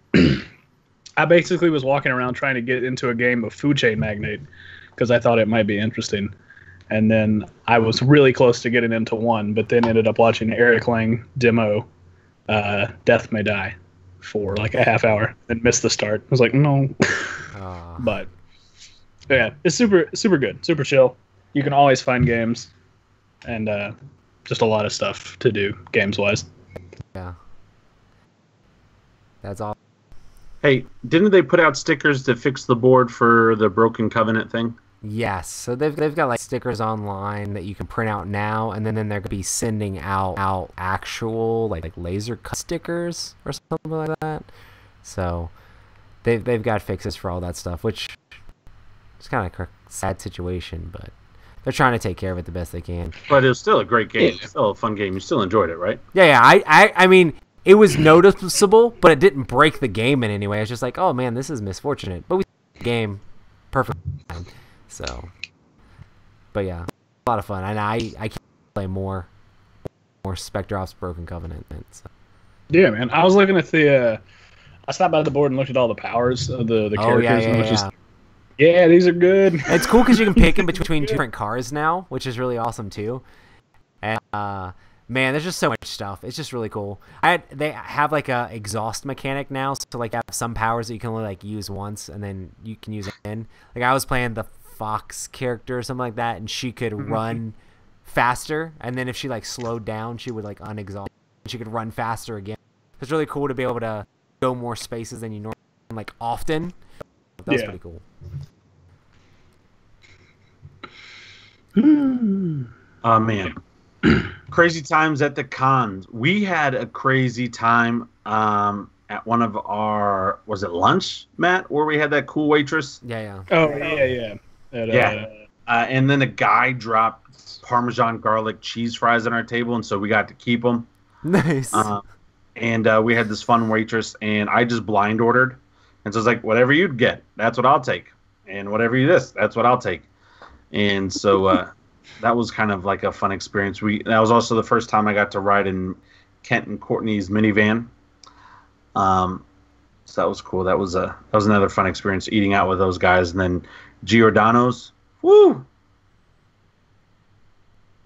I basically was walking around trying to get into a game of Food Chain Magnate, because I thought it might be interesting. And then I was really close to getting into one, but then ended up watching Eric Lang demo Death May Die for like a half hour and missed the start. I was like, no. But yeah, it's super good, super chill. You can always find games and just a lot of stuff to do games-wise. Yeah. That's all. Hey, didn't they put out stickers to fix the board for the Broken Covenant thing? Yes, so they've got like stickers online that you can print out now, and then they're gonna be sending out actual like laser cut stickers or something like that. So they've got fixes for all that stuff, which is kind of a sad situation, but they're trying to take care of it the best they can. But it was still a great game, still a fun game. You still enjoyed it, right? Yeah. I mean, it was noticeable, but it didn't break the game in any way. It's just like, oh man, this is misfortunate, but we the game perfect. So, but yeah, a lot of fun, and I can't play more Spectre Ops Broken Covenant. So. Yeah, man, I was looking at I stopped by the board and looked at all the powers of the characters. Yeah, these are good. It's cool because you can pick in between different cars now, which is really awesome too. And man, there's just so much stuff. It's just really cool. They have like a exhaust mechanic now, so like have some powers that you can only like use once, and then you can use it again. Like I was playing the Fox character or something like that, and she could run faster, and then if she like slowed down, she would like unexhaust. She could run faster again. It's really cool to be able to go more spaces than you normally like often. That was pretty cool. Oh man. Crazy times at the cons. We had a crazy time at one of our, was it lunch, Matt, where we had that cool waitress? Yeah. Oh, yeah. And then a guy dropped Parmesan garlic cheese fries on our table, and so we got to keep them. Nice. And we had this fun waitress, and I just blind ordered. And so it's like, whatever you'd get, that's what I'll take. And whatever you that's what I'll take. And so that was kind of like a fun experience. That was also the first time I got to ride in Kent and Courtney's minivan. So that was cool. That was another fun experience, eating out with those guys. And then Giordano's, woo!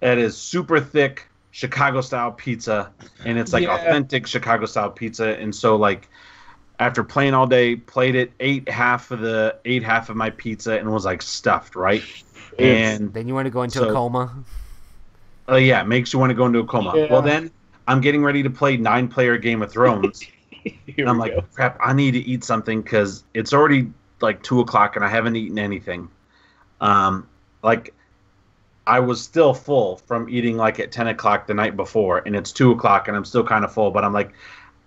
That is super thick Chicago style pizza, and it's like authentic Chicago style pizza. And so like after playing all day, played it, ate half of my pizza, and was like stuffed, right? And then you want to go into a coma. Yeah, it makes you want to go into a coma. Yeah. Well, then I'm getting ready to play 9-player Game of Thrones. And I'm like, crap, I need to eat something because it's already like 2:00 and I haven't eaten anything. Like I was still full from eating like at 10:00 the night before, and it's 2:00 and I'm still kind of full, but I'm like,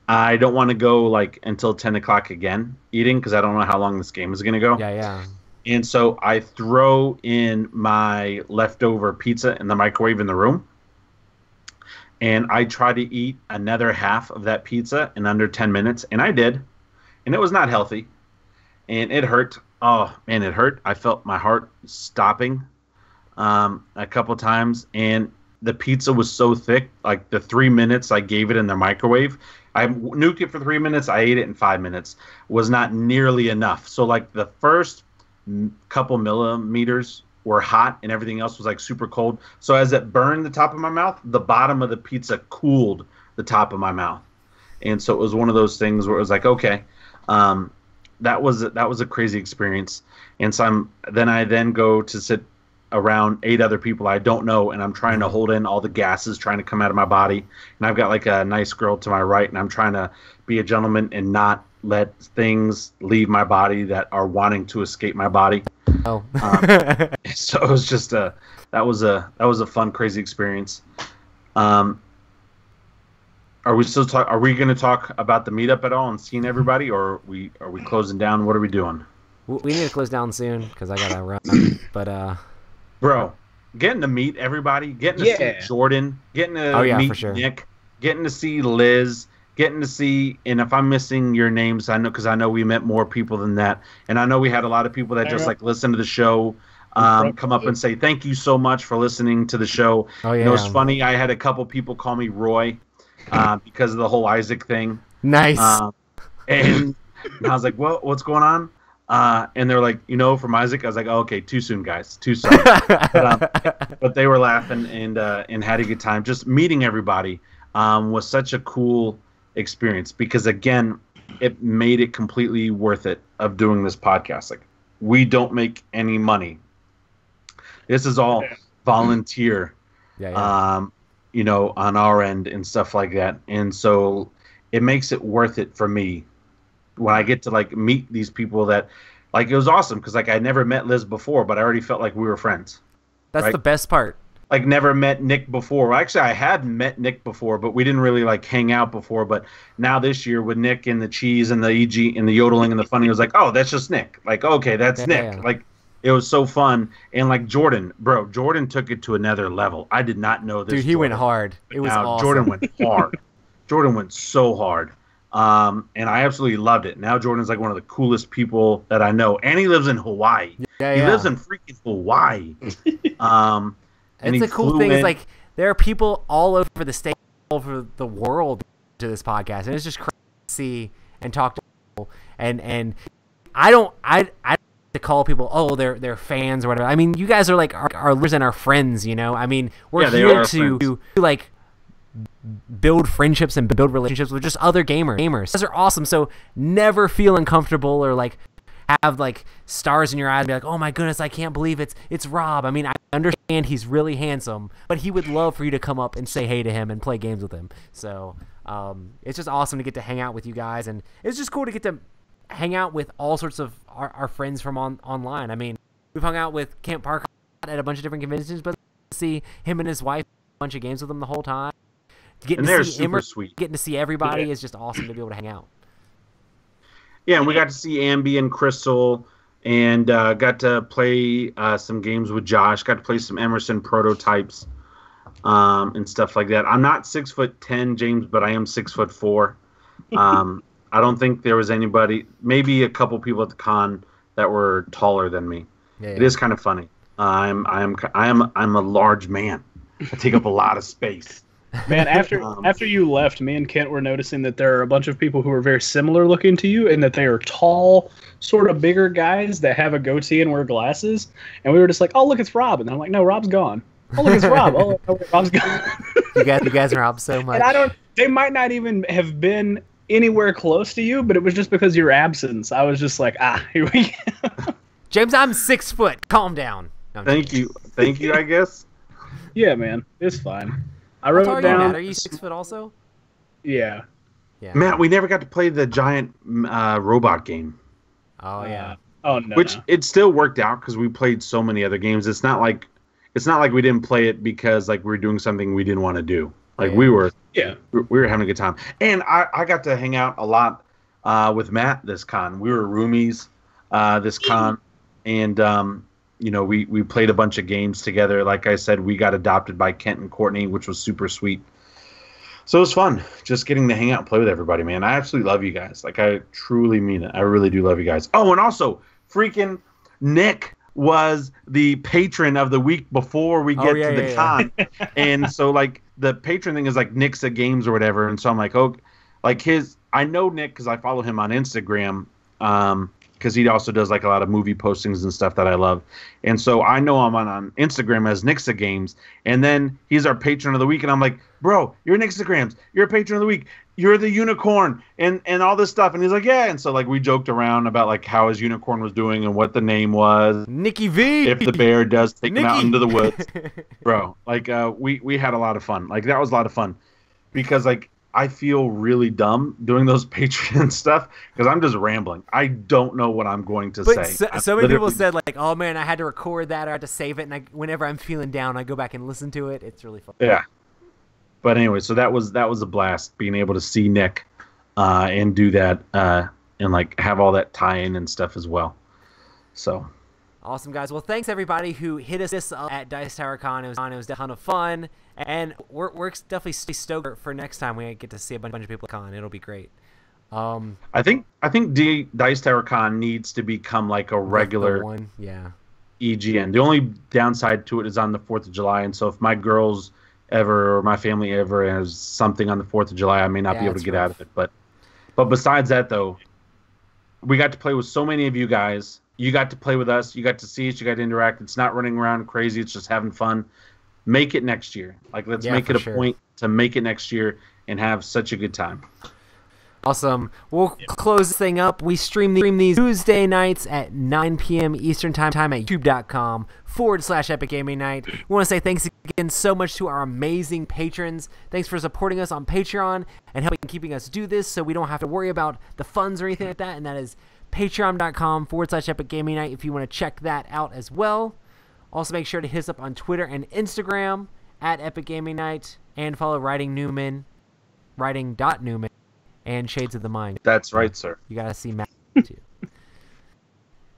I don't want to go like until 10:00 again eating because I don't know how long this game is going to go. Yeah. And so I throw in my leftover pizza in the microwave in the room. And I try to eat another half of that pizza in under 10 minutes. And I did. And it was not healthy. And it hurt. Oh, man, it hurt. I felt my heart stopping a couple times. And the pizza was so thick. Like the 3 minutes I gave it in the microwave, I nuked it for 3 minutes. I ate it in 5 minutes. Was not nearly enough. So like the first couple millimeters were hot and everything else was like super cold. So as it burned the top of my mouth, the bottom of the pizza cooled the top of my mouth. And so it was one of those things where it was like, okay, that was a crazy experience. And so I then go to sit around 8 other people I don't know, and I'm trying to hold in all the gases trying to come out of my body. And I've got like a nice girl to my right, and I'm trying to be a gentleman and not let things leave my body that are wanting to escape my body. Oh. So it was just that was a fun, crazy experience. Are we going to talk about the meetup at all and seeing everybody, or are we closing down? What are we doing? We need to close down soon because I gotta run. But bro, getting to meet everybody, getting to see Jordan, getting to meet Nick, getting to see Liz, getting to see, and if I'm missing your names, I know because I know we met more people than that, and I know we had a lot of people that just like listen to the show, come up and say thank you so much for listening to the show. Oh yeah, it was funny. I had a couple people call me Roy because of the whole Isaac thing. Nice. And I was like, well, what's going on? And they're like, from Isaac. I was like, oh, okay, too soon, guys, too soon. But they were laughing and had a good time. Just meeting everybody was such a cool experience because, again, it made it completely worth it of doing this podcast. Like, we don't make any money. This is all volunteer, on our end and stuff like that. And so it makes it worth it for me when I get to like meet these people that like, it was awesome. Cause like I never met Liz before, but I already felt like we were friends. That's the best part. Like never met Nick before. Well, actually I had met Nick before, but we didn't really like hang out before. But now this year with Nick and the cheese and the EG and the yodeling and the funny, it was like, oh, that's just Nick. Like, okay, that's Nick. Yeah. Like, it was so fun. And like Jordan took it to another level. I did not know this. Dude, he went hard. It was awesome. Jordan went hard. Jordan went so hard. And I absolutely loved it. Now Jordan's like one of the coolest people that I know. And he lives in Hawaii. Yeah, he lives in freaking Hawaii. And it's a cool thing. Is like there are people all over the state, all over the world to this podcast. And it's just crazy to see and talk to people. And I don't to call people, oh, they're fans or whatever. I mean, you guys are like our listeners and our friends, I mean, we're here to like build friendships and build relationships with just other gamers. Those are awesome. So never feel uncomfortable or like have like stars in your eyes and be like, oh my goodness, I can't believe it's Rob. I mean, I understand he's really handsome, but he would love for you to come up and say hey to him and play games with him. So it's just awesome to get to hang out with you guys, and it's just cool to get to hang out with all sorts of our friends from online. I mean, we've hung out with Camp Parker at a bunch of different conventions, but to see him and his wife a bunch of games with him the whole time. Getting to see super sweet. Getting to see everybody is just awesome to be able to hang out. Yeah, and we got to see Ambi and Crystal, and got to play some games with Josh. Got to play some Emerson prototypes and stuff like that. I'm not 6'10", James, but I am 6'4". I don't think there was anybody, maybe a couple people at the con that were taller than me. Yeah. It is kind of funny. I'm a large man. I take up a lot of space. Man, after you left, me and Kent were noticing that there are a bunch of people who are very similar looking to you, and that they are tall, sort of bigger guys that have a goatee and wear glasses. And we were just like, "Oh, look, it's Rob." And I'm like, "No, Rob's gone." "Oh, look, it's Rob." "Oh, no, Rob's gone." You guys are Rob so much. And they might not even have been anywhere close to you, but it was just because of your absence. I was just like, here we go. James, I'm 6 foot. Calm down. No, Thank you, I guess. Yeah, man, it's fine. I How wrote tall it are you, down. Matt? Are you 6 foot also? Yeah. Yeah. Matt, we never got to play the giant robot game. Oh yeah. Oh no. Which it still worked out because we played so many other games. It's not like we didn't play it because like we were doing something we didn't want to do. Like we were having a good time. And I got to hang out a lot with Matt this con. We were roomies this con, and we played a bunch of games together. Like I said, we got adopted by Kent and Courtney, which was super sweet. So it was fun just getting to hang out and play with everybody, man. I absolutely love you guys. Like, I truly mean it. I really do love you guys. Oh, and also, freaking Nick was the patron of the week before we get to the con. And so, like, the patron thing is, like, Nick's at games or whatever. And so I'm like, oh, like I know Nick because I follow him on Instagram because he also does, like, a lot of movie postings and stuff that I love. And so I know him on Instagram as Nick's at Games. And then he's our patron of the week. And I'm like, bro, you're Nickstagrams. You're a patron of the week. You're the unicorn and all this stuff. And he's like, yeah. And so, like, we joked around about, like, how his unicorn was doing and what the name was. Nicky V. If the bear does take him out into the woods. Bro, like, we had a lot of fun. Like, that was a lot of fun. Because, like, I feel really dumb doing those Patreon stuff because I'm just rambling. I don't know what I'm going to say. So many people said, like, oh, man, I had to record that or I had to save it. And whenever I'm feeling down, I go back and listen to it. It's really fun. Yeah. But anyway, so that was a blast being able to see Nick and do that and, like, have all that tie-in and stuff as well. So awesome, guys. Well, thanks, everybody who hit us up at Dice Tower Con. It was a ton of fun. And we're definitely stoked for next time we get to see a bunch of people at Con. It'll be great. I think Dice Tower Con needs to become like a regular one. Yeah. EGN. The only downside to it is on the 4th of July. And so if my girls ever or my family ever has something on the 4th of July, I may not be able to get out of it. But besides that, though, we got to play with so many of you guys. You got to play with us. You got to see us. You got to interact. It's not running around crazy. It's just having fun. Make it next year. Like, let's make it a point to make it next year and have such a good time. Awesome. We'll close this thing up. We stream these Tuesday nights at 9 p.m. Eastern time at youtube.com/Epic Gaming Night. We want to say thanks again so much to our amazing patrons. Thanks for supporting us on Patreon and keeping us do this so we don't have to worry about the funds or anything like that. And that is patreon.com/Epic Gaming Night if you want to check that out as well. Also, make sure to hit us up on Twitter and Instagram at Epic Gaming Night and follow Writing.Newman and Shades of the Mind. That's right, sir. You got to see Matt, too.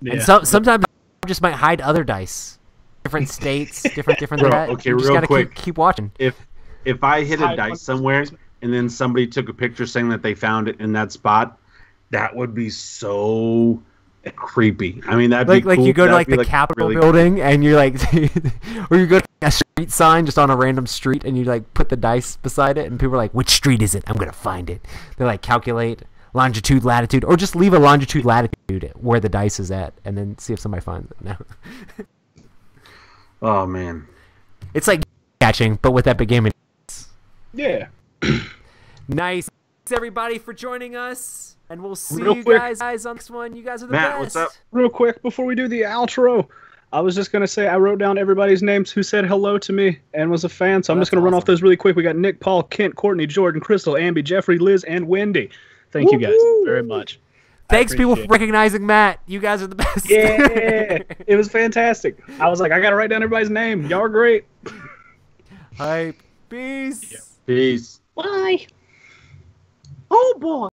Yeah. And sometimes I just might hide other dice. Different states, different Bro, that. okay, you just real gotta quick. keep watching. If I hit a dice somewhere and then somebody took a picture saying that they found it in that spot, that would be so creepy. I mean, that'd be like cool. You go to That'd like the be, Capitol really building and you're like, or you go to a street sign just on a random street and you like put the dice beside it and people are like, which street is it? I'm gonna find it. They like calculate longitude, latitude, or just leave a longitude, latitude where the dice is at and then see if somebody finds it. No. Oh man, it's like catching, but with Epic Gaming. Yeah. Nice. Thanks everybody for joining us, and we'll see Real you quick. guys on this one. You guys are the Matt, best. what's up? Real quick, before we do the outro, I was just going to say I wrote down everybody's names who said hello to me and was a fan, so I'm just going to run off those really quick. We got Nick, Paul, Kent, Courtney, Jordan, Crystal, Amby, Jeffrey, Liz, and Wendy. Thank you guys very much. Thanks, people, for recognizing Matt. You guys are the best. Yeah, it was fantastic. I was like, I got to write down everybody's name. Y'all are great. Hype. Peace. Peace. Bye. Oh boy.